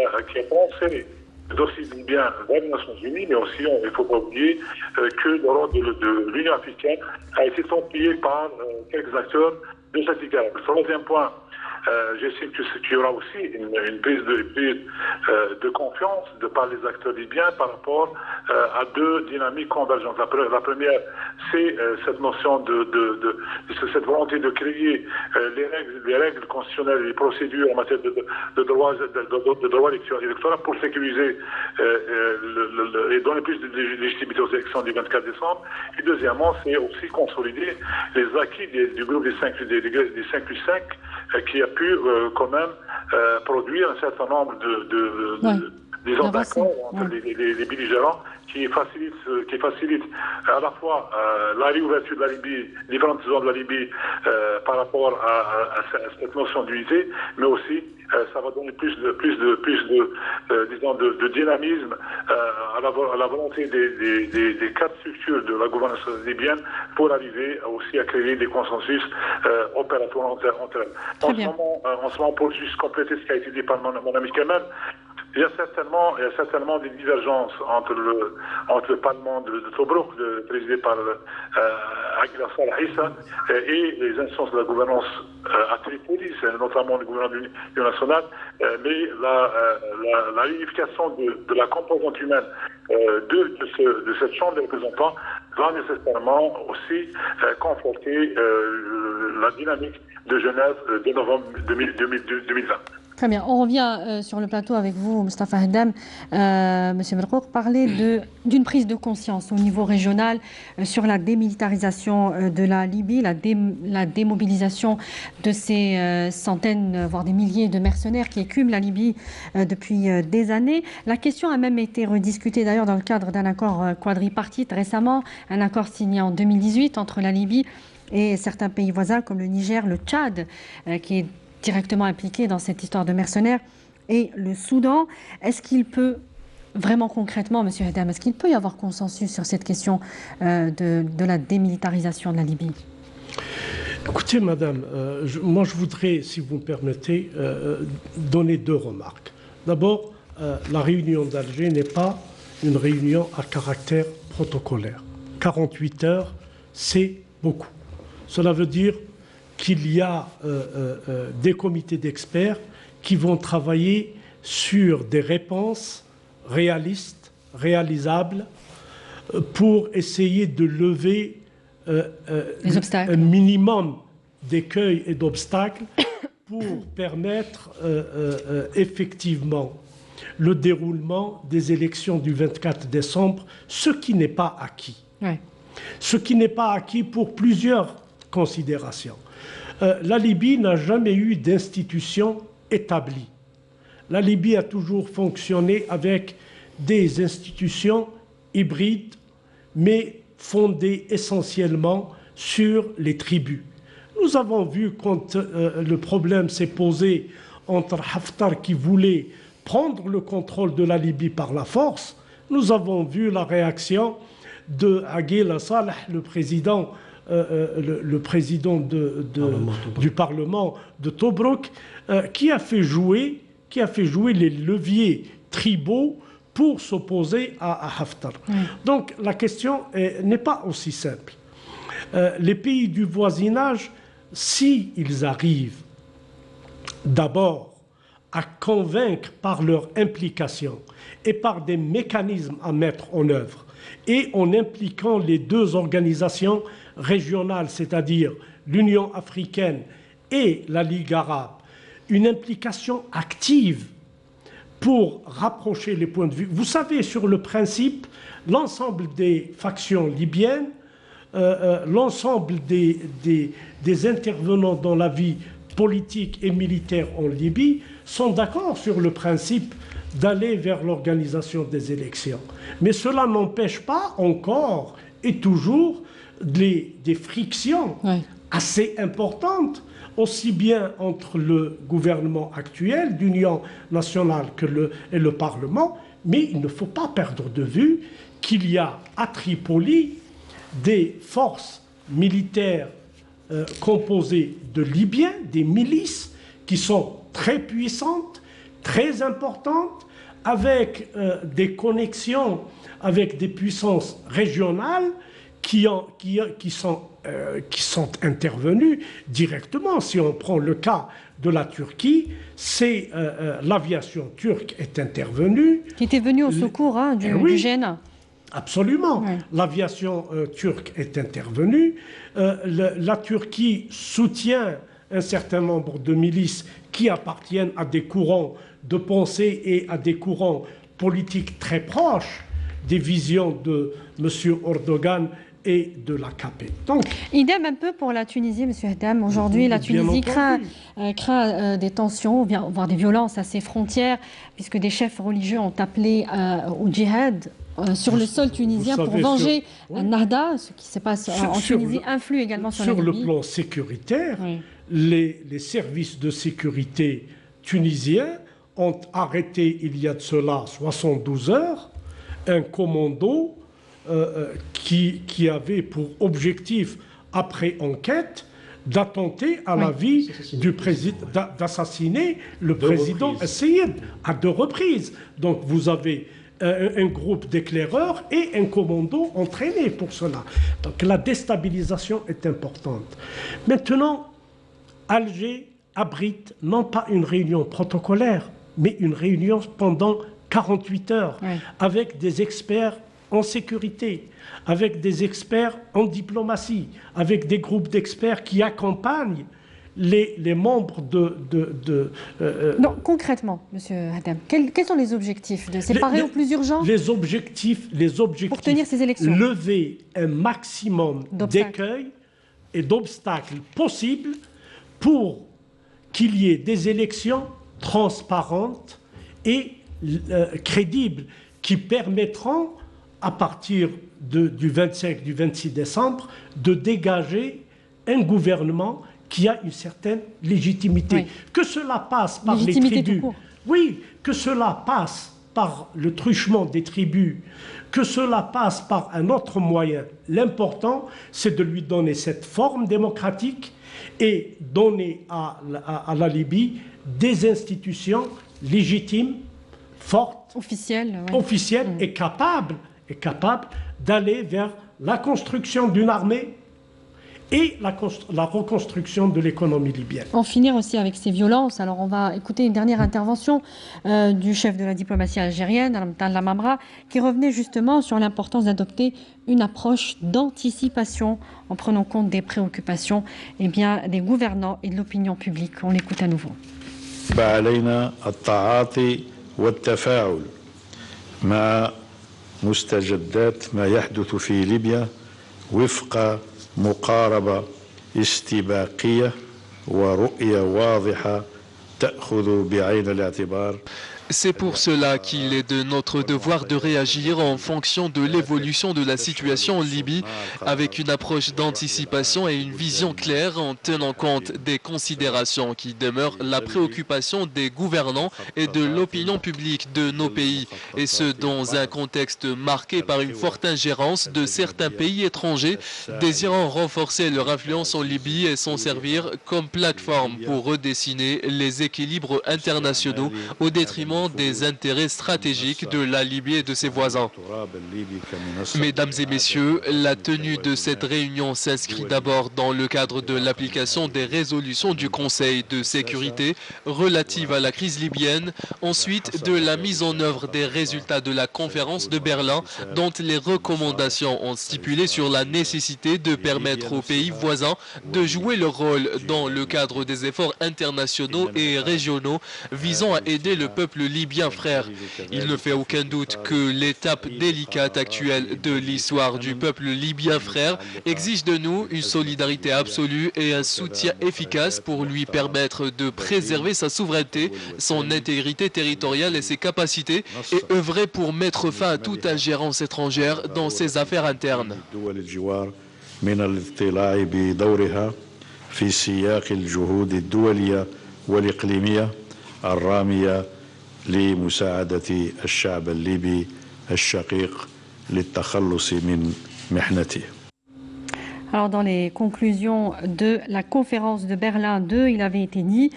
pensé le dossier libyen vers les Nations Unies, mais aussi, il ne faut pas oublier que le rôle de l'Union africaine a été torpillé par quelques acteurs de cette Ligue arabe. Le troisième point, j'estime qu'il y aura aussi une prise de confiance de par les acteurs libyens par rapport à 2 dynamiques convergentes. La première, c'est cette notion cette volonté de créer les règles constitutionnelles et les procédures en matière de droit électoral pour sécuriser et donner plus de légitimité aux élections du 24 décembre. Et deuxièmement, c'est aussi consolider les acquis du groupe des 5 plus 5 qui a pu quand même produire un certain nombre d'accords entre les belligérants qui facilitent à la fois la réouverture de la Libye, différentes zones de la Libye par rapport à cette notion d'unité, mais aussi ça va donner plus de dynamisme à la volonté des 4 structures de la gouvernance libyenne pour arriver aussi à créer des consensus opératoires entre elles. En ce moment, pour juste compléter ce qui a été dit par mon ami Kemal, il y a certainement des divergences entre le Parlement de Tobrouk, présidé par Aguila Salah Issa, et les instances de la gouvernance à Tripoli, notamment le gouvernement de l'Union nationale, mais la unification de la composante humaine de cette Chambre des représentants va nécessairement aussi conforter la dynamique de Genève de novembre 2020. Très bien. On revient sur le plateau avec vous, Mostafa Haddam. Monsieur Merkouk, parler d'une prise de conscience au niveau régional sur la démilitarisation de la Libye, la démobilisation de ces centaines, voire des milliers de mercenaires qui écument la Libye depuis des années. La question a même été rediscutée d'ailleurs dans le cadre d'un accord quadripartite récemment, un accord signé en 2018 entre la Libye et certains pays voisins comme le Niger, le Tchad, qui est directement impliqué dans cette histoire de mercenaires, et le Soudan. Est-ce qu'il peut vraiment concrètement, Monsieur Haddam, est-ce qu'il peut y avoir consensus sur cette question de la démilitarisation de la Libye? Écoutez, Madame, moi je voudrais, si vous me permettez, donner 2 remarques. D'abord, la réunion d'Alger n'est pas une réunion à caractère protocolaire. 48 heures, c'est beaucoup. Cela veut dire qu'il y a des comités d'experts qui vont travailler sur des réponses réalistes, réalisables, pour essayer de lever un minimum d'écueils et d'obstacles pour permettre effectivement le déroulement des élections du 24 décembre, ce qui n'est pas acquis. Ouais. Ce qui n'est pas acquis pour plusieurs considérations. La Libye n'a jamais eu d'institution établie. La Libye a toujours fonctionné avec des institutions hybrides, mais fondées essentiellement sur les tribus. Nous avons vu quand le problème s'est posé entre Haftar qui voulait prendre le contrôle de la Libye par la force, nous avons vu la réaction de Aguil Saleh, le président du Parlement de Tobruk, qui a fait jouer les leviers tribaux pour s'opposer à Haftar. Donc la question n'est pas aussi simple. Les pays du voisinage, s'ils arrivent d'abord à convaincre par leur implication et par des mécanismes à mettre en œuvre, et en impliquant les deux organisations régionales, c'est-à-dire l'Union africaine et la Ligue arabe, une implication active pour rapprocher les points de vue. Vous savez, sur le principe, l'ensemble des factions libyennes, l'ensemble des intervenants dans la vie politique et militaire en Libye sont d'accord sur le principe d'aller vers l'organisation des élections. Mais cela n'empêche pas encore et toujours des frictions assez importantes, aussi bien entre le gouvernement actuel d'union nationale et le Parlement, mais il ne faut pas perdre de vue qu'il y a à Tripoli des forces militaires composées de Libyens, des milices qui sont très puissantes, très importantes, avec des connexions avec des puissances régionales qui sont intervenues directement. Si on prend le cas de la Turquie, c'est l'aviation turque est intervenue. Qui était venue au secours du GNA. Absolument. Oui. L'aviation turque est intervenue. La Turquie soutient un certain nombre de milices qui appartiennent à des courants de pensée et à des courants politiques très proches des visions de M. Erdogan et de l'AKP. Donc, idem un peu pour la Tunisie, M. Hadam. Aujourd'hui, la Tunisie craint des tensions, voire des violences à ses frontières, puisque des chefs religieux ont appelé au djihad sur le sol tunisien pour venger Nahda. Ce qui se passe en Tunisie influe également sur la Libye. Sur le plan sécuritaire, les services de sécurité tunisiens ont arrêté il y a de cela 72 heures un commando qui avait pour objectif, après enquête, d'attenter à la vie du président, d'assassiner le président Essayed à 2 reprises. Donc vous avez un groupe d'éclaireurs et un commando entraîné pour cela. Donc la déstabilisation est importante. Maintenant, Alger abrite non pas une réunion protocolaire, mais une réunion pendant 48 heures avec des experts en sécurité, avec des experts en diplomatie, avec des groupes d'experts qui accompagnent les membres Non, concrètement, M. Hadam, quels sont les objectifs de séparer au plus urgent les objectifs pour tenir ces élections? Lever un maximum d'écueils et d'obstacles possibles pour qu'il y ait des élections transparentes et crédibles qui permettront, à partir du 25, du 26 décembre, de dégager un gouvernement qui a une certaine légitimité. Que cela passe par les tribus. Oui, que cela passe par le truchement des tribus, que cela passe par un autre moyen. L'important, c'est de lui donner cette forme démocratique et donner à la Libye des institutions légitimes, fortes, officielles et capables d'aller vers la construction d'une armée et la reconstruction de l'économie libyenne. En finir aussi avec ces violences. Alors on va écouter une dernière intervention du chef de la diplomatie algérienne, Al Mamra, qui revenait justement sur l'importance d'adopter une approche d'anticipation en prenant compte des préoccupations des gouvernants et de l'opinion publique. On l'écoute à nouveau. مع مستجدات ما يحدث في ليبيا وفق مقاربة استباقية ورؤية واضحة تأخذ بعين الاعتبار. C'est pour cela qu'il est de notre devoir de réagir en fonction de l'évolution de la situation en Libye, avec une approche d'anticipation et une vision claire en tenant compte des considérations qui demeurent la préoccupation des gouvernants et de l'opinion publique de nos pays, et ce dans un contexte marqué par une forte ingérence de certains pays étrangers désirant renforcer leur influence en Libye et s'en servir comme plateforme pour redessiner les équilibres internationaux au détriment des intérêts stratégiques de la Libye et de ses voisins. Mesdames et messieurs, la tenue de cette réunion s'inscrit d'abord dans le cadre de l'application des résolutions du Conseil de sécurité relatives à la crise libyenne, ensuite de la mise en œuvre des résultats de la conférence de Berlin, dont les recommandations ont stipulé sur la nécessité de permettre aux pays voisins de jouer leur rôle dans le cadre des efforts internationaux et régionaux visant à aider le peuple libyen frère. Il ne fait aucun doute que l'étape délicate actuelle de l'histoire du peuple libyen frère exige de nous une solidarité absolue et un soutien efficace pour lui permettre de préserver sa souveraineté, son intégrité territoriale et ses capacités, et œuvrer pour mettre fin à toute ingérence étrangère dans ses affaires internes. لمساعدة الشعب الليبي الشقيق للتخلص من محنته. Alors dans les conclusions de la conférence de Berlin 2, il avait été dit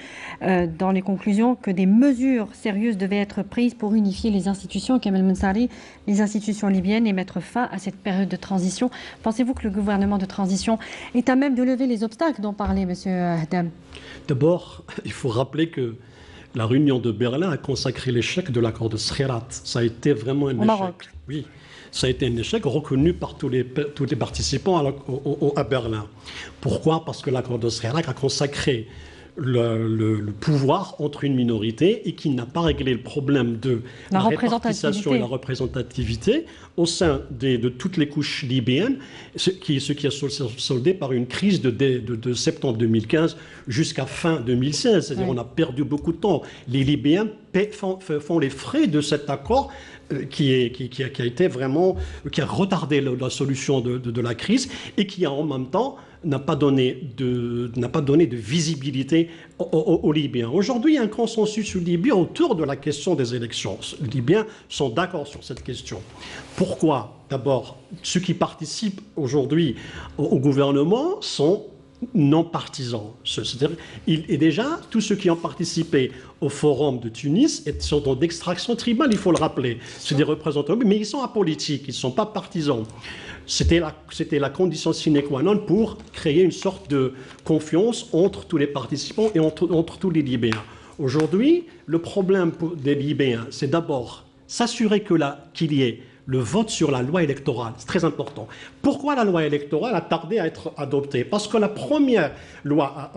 dans les conclusions que des mesures sérieuses devaient être prises pour unifier les institutions, Kamel Mensari, les institutions libyennes, et mettre fin à cette période de transition. Pensez-vous que le gouvernement de transition est à même de lever les obstacles dont parlait M. Hadam? D'abord, il faut rappeler que la réunion de Berlin a consacré l'échec de l'accord de Skhirat. Ça a été vraiment un échec. Maroc. Oui, ça a été un échec reconnu par tous les participants à Berlin. Pourquoi? Parce que l'accord de Skhirat a consacré le pouvoir entre une minorité et qui n'a pas réglé le problème de la répartition et la représentativité au sein de toutes les couches libyennes, ce qui a soldé par une crise de septembre 2015 jusqu'à fin 2016. C'est-à-dire on a perdu beaucoup de temps. Les Libyens font les frais de cet accord qui a été vraiment, qui a retardé la solution de la crise et qui en même temps n'a pas donné de visibilité aux Libyens. Aujourd'hui, il y a un consensus libyen autour de la question des élections. Les Libyens sont d'accord sur cette question. Pourquoi? D'abord, ceux qui participent aujourd'hui au gouvernement sont non partisans. C'est-à-dire, et déjà, tous ceux qui ont participé au forum de Tunis sont d'extraction tribale, il faut le rappeler. C'est des représentants, mais ils sont apolitiques, ils ne sont pas partisans. C'était la condition sine qua non pour créer une sorte de confiance entre tous les participants et entre tous les Libyens. Aujourd'hui, le problème des Libyens, c'est d'abord s'assurer qu'il y ait le vote sur la loi électorale. C'est très important. Pourquoi la loi électorale a tardé à être adoptée? Parce que la première loi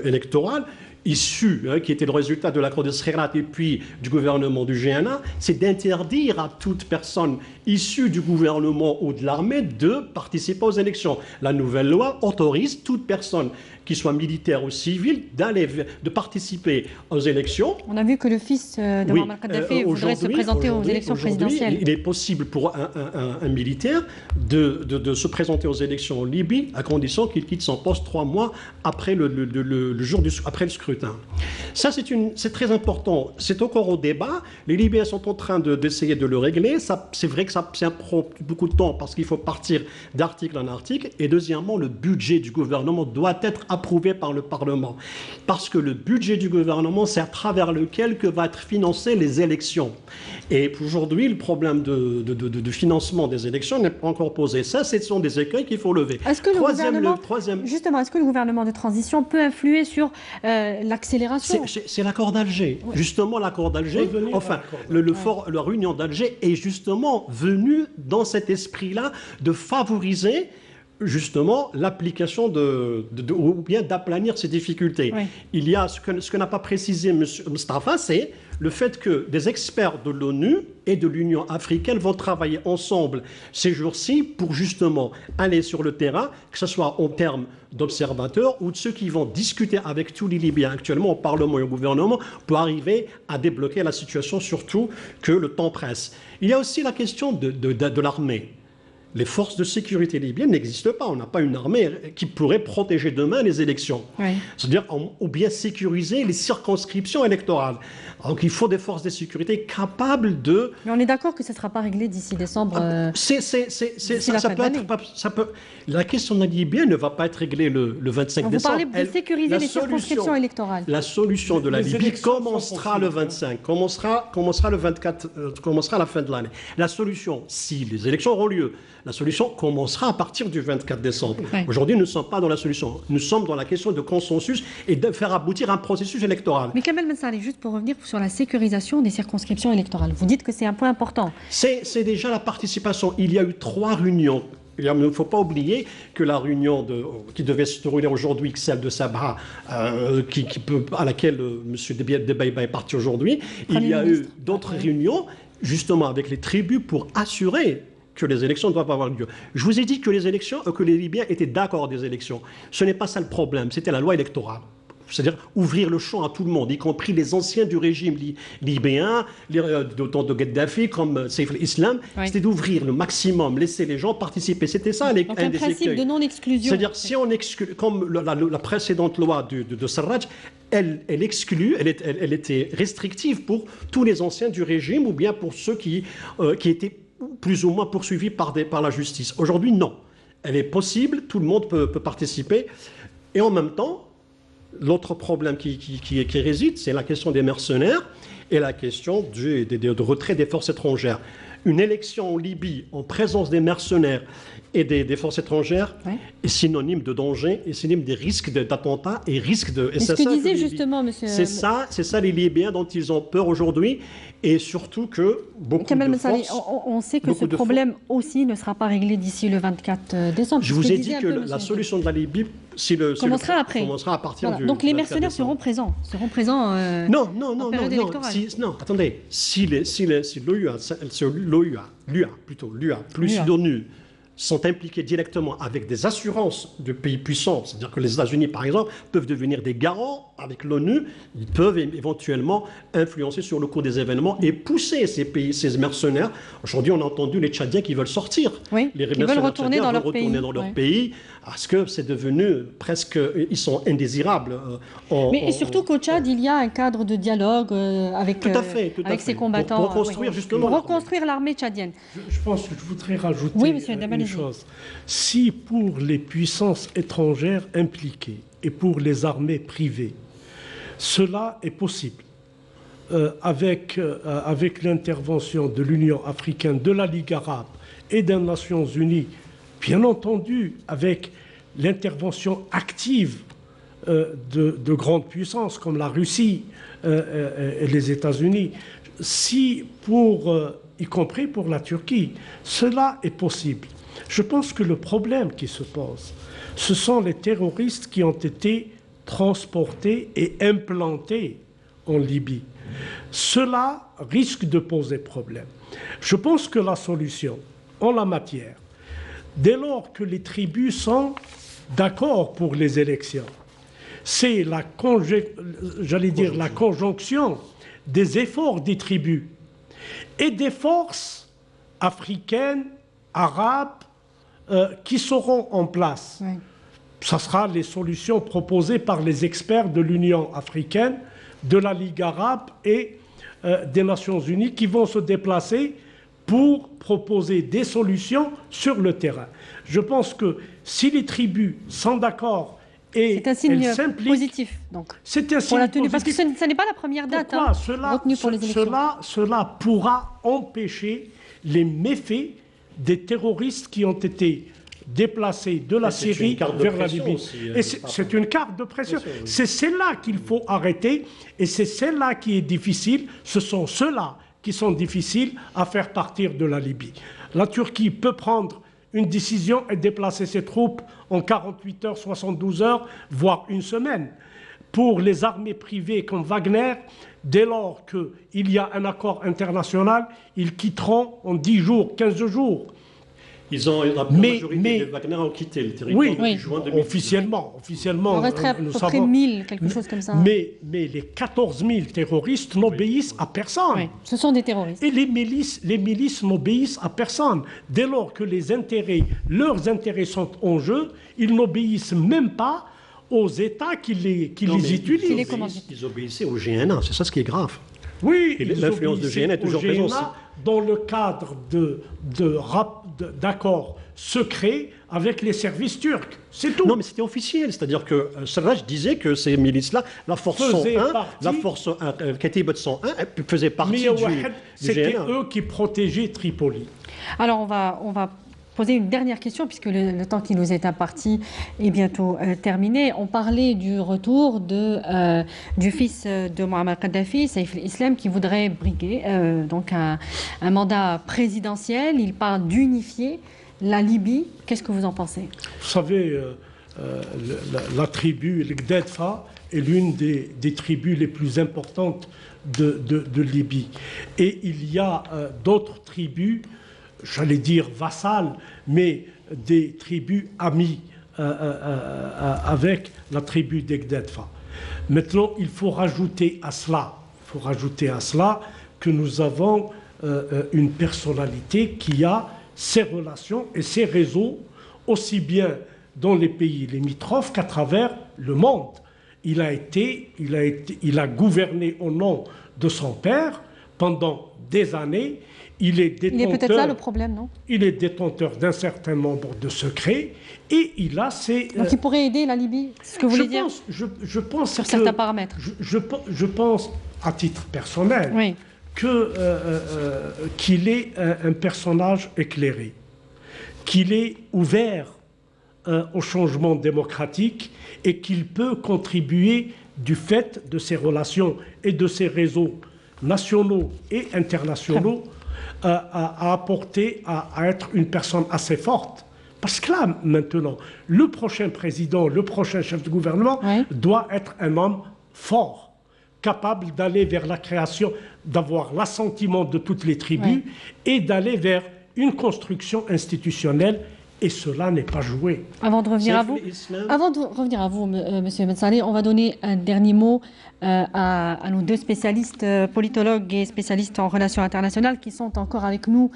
électorale issue, qui était le résultat de l'accord de Skhirat et puis du gouvernement du GNA, c'est d'interdire à toute personne issue du gouvernement ou de l'armée de participer aux élections. La nouvelle loi autorise toute personne qui soit militaire ou civil de participer aux élections. On a vu que le fils de Muammar Kadhafi voudrait se présenter aux élections présidentielles. Il est possible pour un militaire de se présenter aux élections en Libye à condition qu'il quitte son poste 3 mois après après le scrutin. Ça, c'est très important. C'est encore au débat. Les Libyens sont en train d'essayer de le régler. C'est vrai que ça prend beaucoup de temps parce qu'il faut partir d'article en article. Et deuxièmement, le budget du gouvernement doit être approuvé approuvé par le Parlement. Parce que le budget du gouvernement, c'est à travers lequel que va être financées les élections. Et aujourd'hui, le problème de financement des élections n'est pas encore posé. Ça, ce sont des écueils qu'il faut lever. Est-ce que justement, est-ce que le gouvernement de transition peut influer sur l'accélération? C'est l'accord d'Alger. Oui. Justement, l'accord d'Alger, enfin, la réunion d'Alger est justement venue dans cet esprit-là de favoriser justement l'application ou bien d'aplanir ces difficultés. Oui. Il y a ce que n'a pas précisé M. Mustafa, c'est le fait que des experts de l'ONU et de l'Union africaine vont travailler ensemble ces jours-ci pour justement aller sur le terrain, que ce soit en termes d'observateurs ou de ceux qui vont discuter avec tous les Libyens actuellement au Parlement et au gouvernement pour arriver à débloquer la situation, surtout que le temps presse. Il y a aussi la question de l'armée. Les forces de sécurité libyennes n'existent pas. On n'a pas une armée qui pourrait protéger demain les élections. Oui. C'est-à-dire, ou bien sécuriser les circonscriptions électorales. Donc, il faut des forces de sécurité capables de... Mais on est d'accord que ça ne sera pas réglé d'ici décembre. La question de la Libye ne va pas être réglée le 25 décembre. Vous parlez de sécuriser les circonscriptions électorales. La solution de la Libye commencera le 25, commencera le 24, commencera à la fin de l'année. La solution, si les élections auront lieu, la solution commencera à partir du 24 décembre. Oui. Aujourd'hui, nous ne sommes pas dans la solution. Nous sommes dans la question de consensus et de faire aboutir un processus électoral. Mais Kamel Mensali, juste pour revenir sur la sécurisation des circonscriptions électorales, vous dites que c'est un point important. C'est déjà la participation. Il y a eu 3 réunions. Il ne faut pas oublier que la réunion qui devait se dérouler aujourd'hui, celle de Sabha, à laquelle M. Dbeibeh est parti aujourd'hui, il y a eu d'autres réunions, justement avec les tribus, pour assurer que les élections ne doivent pas avoir lieu. Je vous ai dit que les Libyens étaient d'accord des élections. Ce n'est pas ça le problème, c'était la loi électorale. C'est-à-dire ouvrir le champ à tout le monde, y compris les anciens du régime libyen, d'autant de Gaddafi comme Saif al-Islam. Oui. C'était d'ouvrir le maximum, laisser les gens participer. C'était ça un des écueils. Principe de non-exclusion. C'est-à-dire si on exclut, comme la précédente loi de Sarraj, elle était restrictive pour tous les anciens du régime ou bien pour ceux qui étaient plus ou moins poursuivis par la justice. Aujourd'hui, non. Elle est possible, tout le monde peut participer. Et en même temps, l'autre problème qui réside, c'est la question des mercenaires et la question de retrait des forces étrangères. Une élection en Libye en présence des mercenaires et des forces étrangères est synonyme de danger, est synonyme des risques d'attentats et risques de... C'est ce que disait justement, monsieur... C'est ça les Libyens dont ils ont peur aujourd'hui, et surtout que beaucoup de forces... On sait que ce problème aussi ne sera pas réglé d'ici le 24 décembre. Je vous ai dit que la solution de la Libye commencera à partir du... Donc les mercenaires seront présents non, attendez. Si l'UA plus l'ONU sont impliqués directement avec des assurances de pays puissants, c'est-à-dire que les États-Unis, par exemple, peuvent devenir des garants avec l'ONU, ils peuvent éventuellement influencer sur le cours des événements et pousser ces mercenaires. Aujourd'hui, on a entendu les Tchadiens qui veulent sortir. Oui, ils veulent retourner dans leur pays parce que c'est devenu presque... Ils sont indésirables. Et surtout qu'au Tchad, il y a un cadre de dialogue avec ces combattants. Pour reconstruire justement... Pour reconstruire l'armée tchadienne. Je pense que je voudrais rajouter une chose. Si pour les puissances étrangères impliquées et pour les armées privées, cela est possible, avec l'intervention de l'Union africaine, de la Ligue arabe et des Nations unies, bien entendu avec l'intervention active de grandes puissances comme la Russie et les États-Unis, y compris pour la Turquie, cela est possible. Je pense que le problème qui se pose, ce sont les terroristes qui ont été transportés et implantés en Libye. Cela risque de poser problème. Je pense que la solution en la matière, dès lors que les tribus sont d'accord pour les élections, c'est la conjonction des efforts des tribus et des forces africaines, arabes, qui seront en place. Oui. Ce sera les solutions proposées par les experts de l'Union africaine, de la Ligue arabe et des Nations unies qui vont se déplacer pour proposer des solutions sur le terrain. Je pense que si les tribus sont d'accord C'est un signe positif, donc. C'est un signe positif. Parce que ce n'est pas la première date retenue pour les élections. Cela pourra empêcher les méfaits des terroristes qui ont été déplacés de la Syrie vers la Libye. Et c'est une carte de pression. C'est celle-là qu'il faut arrêter, et c'est celle-là qui est difficile. Ce sont ceux-là qui sont difficiles à faire partir de la Libye. La Turquie peut prendre une décision et déplacer ses troupes en 48 heures, 72 heures, voire une semaine. Pour les armées privées comme Wagner, dès lors qu'il y a un accord international, ils quitteront en 10 jours, 15 jours. La majorité de Wagner ont quitté le territoire depuis juin 2019. Officiellement, il resterait à peu près 1000, quelque chose comme ça. Mais les 14 000 terroristes n'obéissent à personne. Oui, ce sont des terroristes. Et les milices n'obéissent à personne. Dès lors que leurs intérêts sont en jeu, ils n'obéissent même pas aux États qui les utilisent. Ils obéissaient au GNA, c'est ça ce qui est grave. Oui, l'influence de GNA est toujours présente. Dans le cadre d'accords secrets avec les services turcs. C'est tout. Non, mais c'était officiel. C'est-à-dire que Sarraj disait que ces milices-là, la force 101, Katibat 101, faisait partie du GNA. C'était eux qui protégeaient Tripoli. Alors, on va poser une dernière question, puisque le temps qui nous est imparti est bientôt terminé. On parlait du retour du fils de Muammar Kadhafi, Saïf al-Islam, qui voudrait briguer donc un mandat présidentiel. Il parle d'unifier la Libye. Qu'est-ce que vous en pensez? Vous savez, la tribu, le Gdedfa, est l'une des tribus les plus importantes de Libye. Et il y a d'autres tribus, j'allais dire vassales, mais des tribus amies avec la tribu des Gdedfa. Maintenant, il faut rajouter à cela que nous avons une personnalité qui a ses relations et ses réseaux, aussi bien dans les pays limitrophes qu'à travers le monde. Il a gouverné au nom de son père pendant des années. Il est peut-être là le problème, non? Il est détenteur d'un certain nombre de secrets et il a ses... Donc il pourrait aider la Libye, c'est ce que vous voulez dire? Je pense sur certains paramètres. Je pense, à titre personnel, oui, qu'il est un personnage éclairé, qu'il est ouvert au changement démocratique et qu'il peut contribuer du fait de ses relations et de ses réseaux nationaux et internationaux à apporter, à être une personne assez forte. Parce que là, maintenant, le prochain président, le prochain chef de gouvernement doit être un homme fort, capable d'aller vers la création, d'avoir l'assentiment de toutes les tribus et d'aller vers une construction institutionnelle. Et cela n'est pas joué. Avant de revenir à vous, Monsieur Mensali, on va donner un dernier mot à nos deux spécialistes, politologues et spécialistes en relations internationales qui sont encore avec nous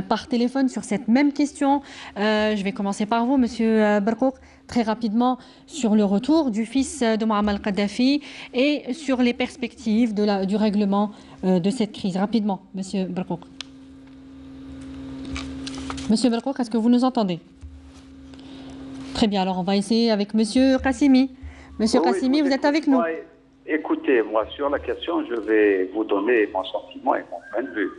par téléphone sur cette même question. Je vais commencer par vous, Monsieur Barkouk, très rapidement sur le retour du fils de Muammar Kadhafi et sur les perspectives du règlement de cette crise. Rapidement, Monsieur Barkouk. Monsieur Barkouk, est-ce que vous nous entendez? Très bien, alors on va essayer avec Monsieur Qassimi. Monsieur Qassimi, vous êtes avec nous. Écoutez, moi, sur la question, je vais vous donner mon sentiment et mon point de vue.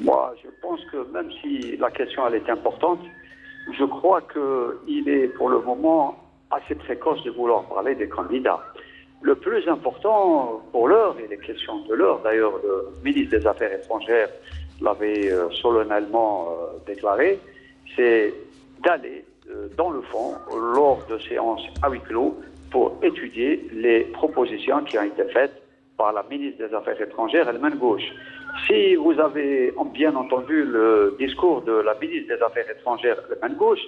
Moi, je pense que même si la question, elle est importante, je crois qu'il est pour le moment assez précoce de vouloir parler des candidats. Le plus important pour l'heure, et les questions de l'heure, d'ailleurs, le ministre des Affaires étrangères l'avait solennellement déclaré, c'est d'aller dans le fond lors de séances à huis clos pour étudier les propositions qui ont été faites par la ministre des Affaires étrangères, Helman Gauche. Si vous avez bien entendu le discours de la ministre des Affaires étrangères, Helman Gauche,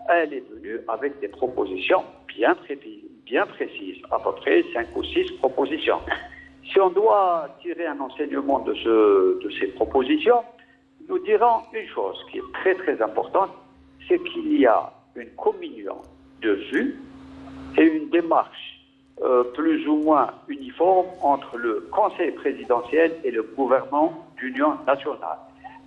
elle est venue avec des propositions bien précises, à peu près 5 ou 6 propositions. Si on doit tirer un enseignement de ces propositions, nous dirons une chose qui est très très importante, c'est qu'il y a une communion de vues et une démarche plus ou moins uniforme entre le Conseil présidentiel et le gouvernement d'union nationale.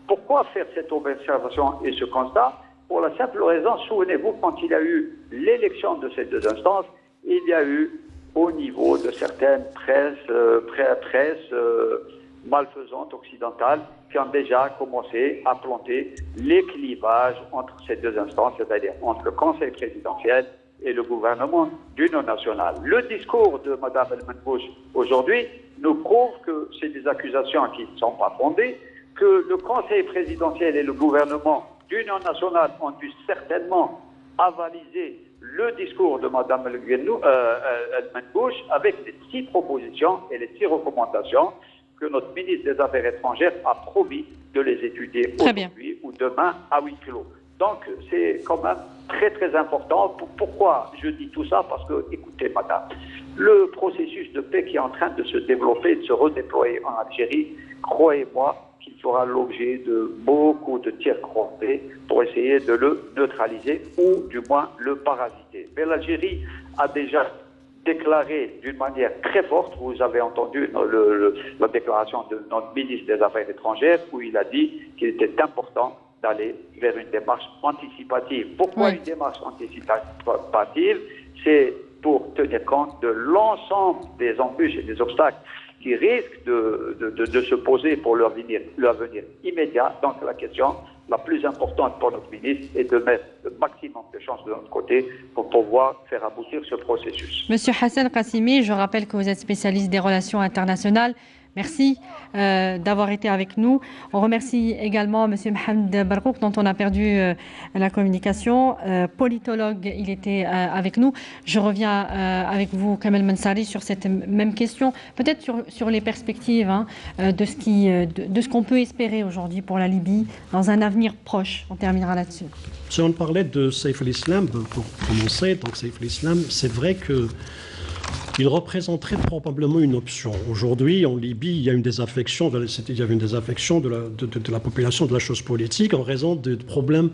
Pourquoi faire cette observation et ce constat? Pour la simple raison, souvenez-vous, quand il y a eu l'élection de ces deux instances, il y a eu au niveau de certaines presses malfaisantes occidentales qui ont déjà commencé à planter les clivages entre ces deux instances, c'est-à-dire entre le Conseil présidentiel et le gouvernement d'union nationale. Le discours de Mme El-Menbouch aujourd'hui nous prouve que c'est des accusations qui ne sont pas fondées, que le Conseil présidentiel et le gouvernement d'union nationale ont dû certainement avaliser le discours de Mme El-Menbouch avec les 6 propositions et les 6 recommandations que notre ministre des Affaires étrangères a promis de les étudier aujourd'hui ou demain à huis clos. Donc, c'est quand même très, très important. Pourquoi je dis tout ça? Parce que, écoutez, madame, le processus de paix qui est en train de se développer, de se redéployer en Algérie, croyez-moi qu'il fera l'objet de beaucoup de tirs croisés pour essayer de le neutraliser ou du moins le parasiter. Mais l'Algérie a déjà déclaré d'une manière très forte, vous avez entendu la déclaration de notre ministre des Affaires étrangères, où il a dit qu'il était important d'aller vers une démarche anticipative. Pourquoi une démarche anticipative? C'est pour tenir compte de l'ensemble des embûches et des obstacles qui risquent de se poser pour leur avenir immédiat. Donc la question la plus importante pour notre ministre est de mettre le maximum de chances de notre côté pour pouvoir faire aboutir ce processus. Monsieur Hassan Qassimi, je rappelle que vous êtes spécialiste des relations internationales. Merci d'avoir été avec nous. On remercie également M. Mohamed Barkouk, dont on a perdu la communication. Politologue, il était avec nous. Je reviens avec vous, Kamel Mensari, sur cette même question. Peut-être sur les perspectives de ce qu'on peut espérer aujourd'hui pour la Libye dans un avenir proche. On terminera là-dessus. Si on parlait de Saif al-Islam, pour commencer, donc Saif al-Islam, c'est vrai que il représenterait probablement une option. Aujourd'hui, en Libye, il y a une désaffection de la population de la chose politique en raison de problèmes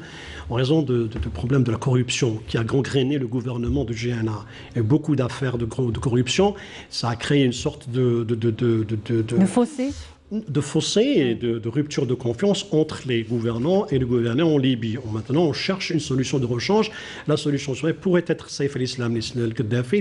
de la corruption qui a gangréné le gouvernement du GNA. Et beaucoup d'affaires de corruption, ça a créé une sorte de fossé et de rupture de confiance entre les gouvernants et le gouvernement en Libye. Maintenant, on cherche une solution de rechange. La solution pourrait être Saif al-Islam, al-Kadhafi.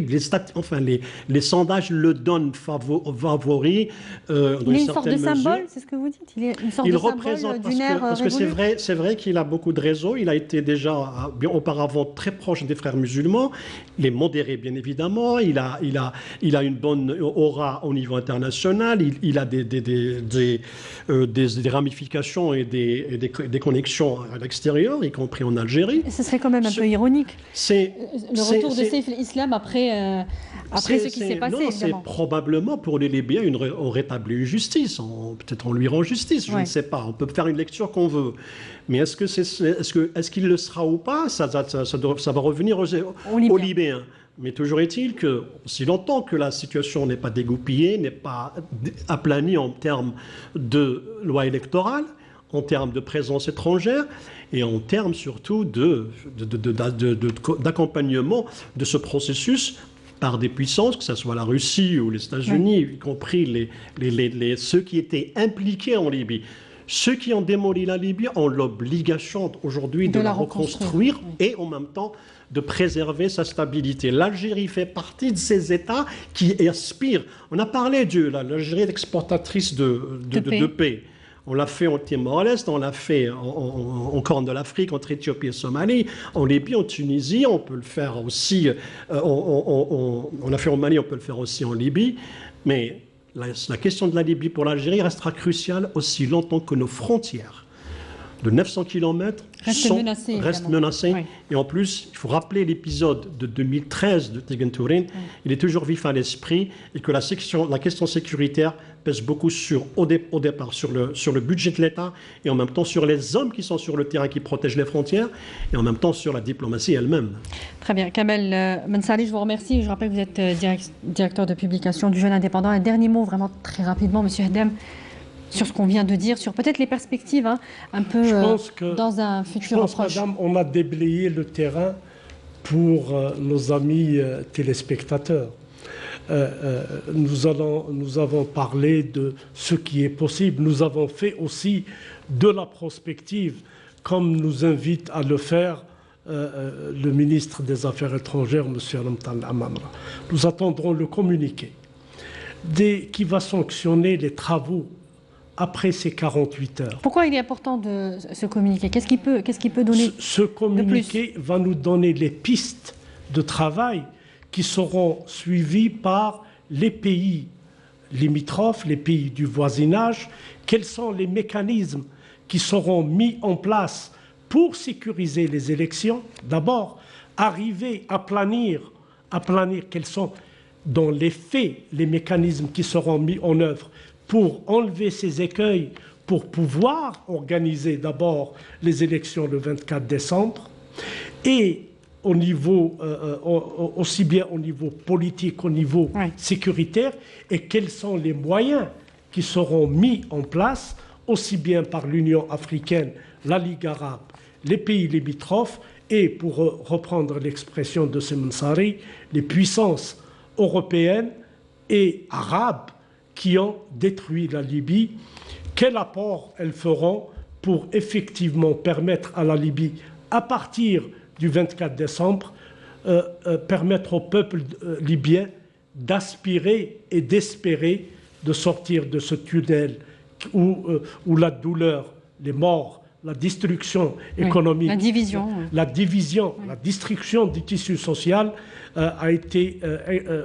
Les sondages le donnent favori. Il est une sorte de symbole, c'est ce que vous dites? Il est une sorte de symbole d'une ère parce que c'est vrai qu'il a beaucoup de réseaux. Il a été déjà auparavant très proche des frères musulmans. Il est modéré, bien évidemment. Il a une bonne aura au niveau international. Il a des ramifications et des connexions à l'extérieur, y compris en Algérie. Ce serait quand même un peu ironique. Le retour de Saif al-Islam après ce qui s'est passé. Non, c'est probablement pour les Libyens on rétablit une justice. Peut-être on lui rend justice, je ne sais pas. On peut faire une lecture qu'on veut. Mais est-ce qu'il le sera ou pas? Ça va revenir aux Libyens. Mais toujours est-il que, si longtemps que la situation n'est pas dégoupillée, n'est pas aplanie en termes de loi électorale, en termes de présence étrangère et en termes surtout d'accompagnement de ce processus par des puissances, que ce soit la Russie ou les États-Unis, y compris ceux qui étaient impliqués en Libye. Ceux qui ont démoli la Libye ont l'obligation aujourd'hui de la reconstruire et en même temps de préserver sa stabilité. L'Algérie fait partie de ces États qui aspirent. On a parlé de l'Algérie exportatrice de paix. On l'a fait en Timor-Leste, on l'a fait en Corne de l'Afrique, entre Éthiopie et Somalie, en Libye, en Tunisie, on peut le faire aussi, on l'a fait en Mali, on peut le faire aussi en Libye. Mais la question de la Libye pour l'Algérie restera cruciale aussi longtemps que nos frontières de 900 km restent menacées. Oui. Et en plus, il faut rappeler l'épisode de 2013 de Tegenturin. Il est toujours vif à l'esprit et que la question sécuritaire pèse beaucoup au départ sur le budget de l'État et en même temps sur les hommes qui sont sur le terrain qui protègent les frontières et en même temps sur la diplomatie elle-même. Très bien. Kamel Mensari, je vous remercie. Je rappelle que vous êtes directeur de publication du Jeune Indépendant. Un dernier mot vraiment très rapidement, Monsieur Hedem, sur ce qu'on vient de dire, sur peut-être les perspectives un peu dans un futur proche. Madame, on a déblayé le terrain pour nos amis téléspectateurs. Nous avons parlé de ce qui est possible. Nous avons fait aussi de la prospective, comme nous invite à le faire le ministre des Affaires étrangères, M. Ramtan Amamra. Nous attendrons le communiqué qui va sanctionner les travaux après ces 48 heures. Pourquoi il est important de se communiquer? Qu'est-ce qui peut donner Ce communiqué va nous donner les pistes de travail qui seront suivies par les pays limitrophes, les pays du voisinage. Quels sont les mécanismes qui seront mis en place pour sécuriser les élections? D'abord, arriver à planir quels sont dans les faits les mécanismes qui seront mis en œuvre pour enlever ces écueils, pour pouvoir organiser d'abord les élections le 24 décembre et au niveau, aussi bien au niveau politique, au niveau sécuritaire, et quels sont les moyens qui seront mis en place, aussi bien par l'Union africaine, la Ligue arabe, les pays limitrophes, et pour reprendre l'expression de Semensari, les puissances européennes et arabes qui ont détruit la Libye. Quel apport elles feront pour effectivement permettre à la Libye, à partir du 24 décembre, permettre au peuple libyen d'aspirer et d'espérer de sortir de ce tunnel où la douleur, les morts, la destruction économique, la division, la destruction du tissu social a été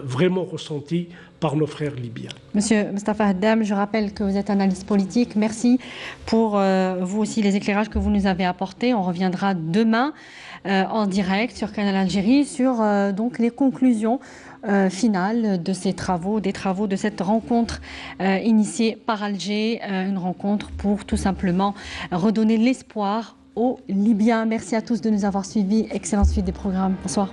vraiment ressentie par nos frères libyens. Monsieur Mustafa Haddam, je rappelle que vous êtes analyste politique. Merci pour vous aussi les éclairages que vous nous avez apportés. On reviendra demain en direct sur Canal Algérie sur donc les conclusions finales de ces travaux, des travaux de cette rencontre initiée par Alger, une rencontre pour tout simplement redonner l'espoir aux Libyens. Merci à tous de nous avoir suivis. Excellente suite des programmes. Bonsoir.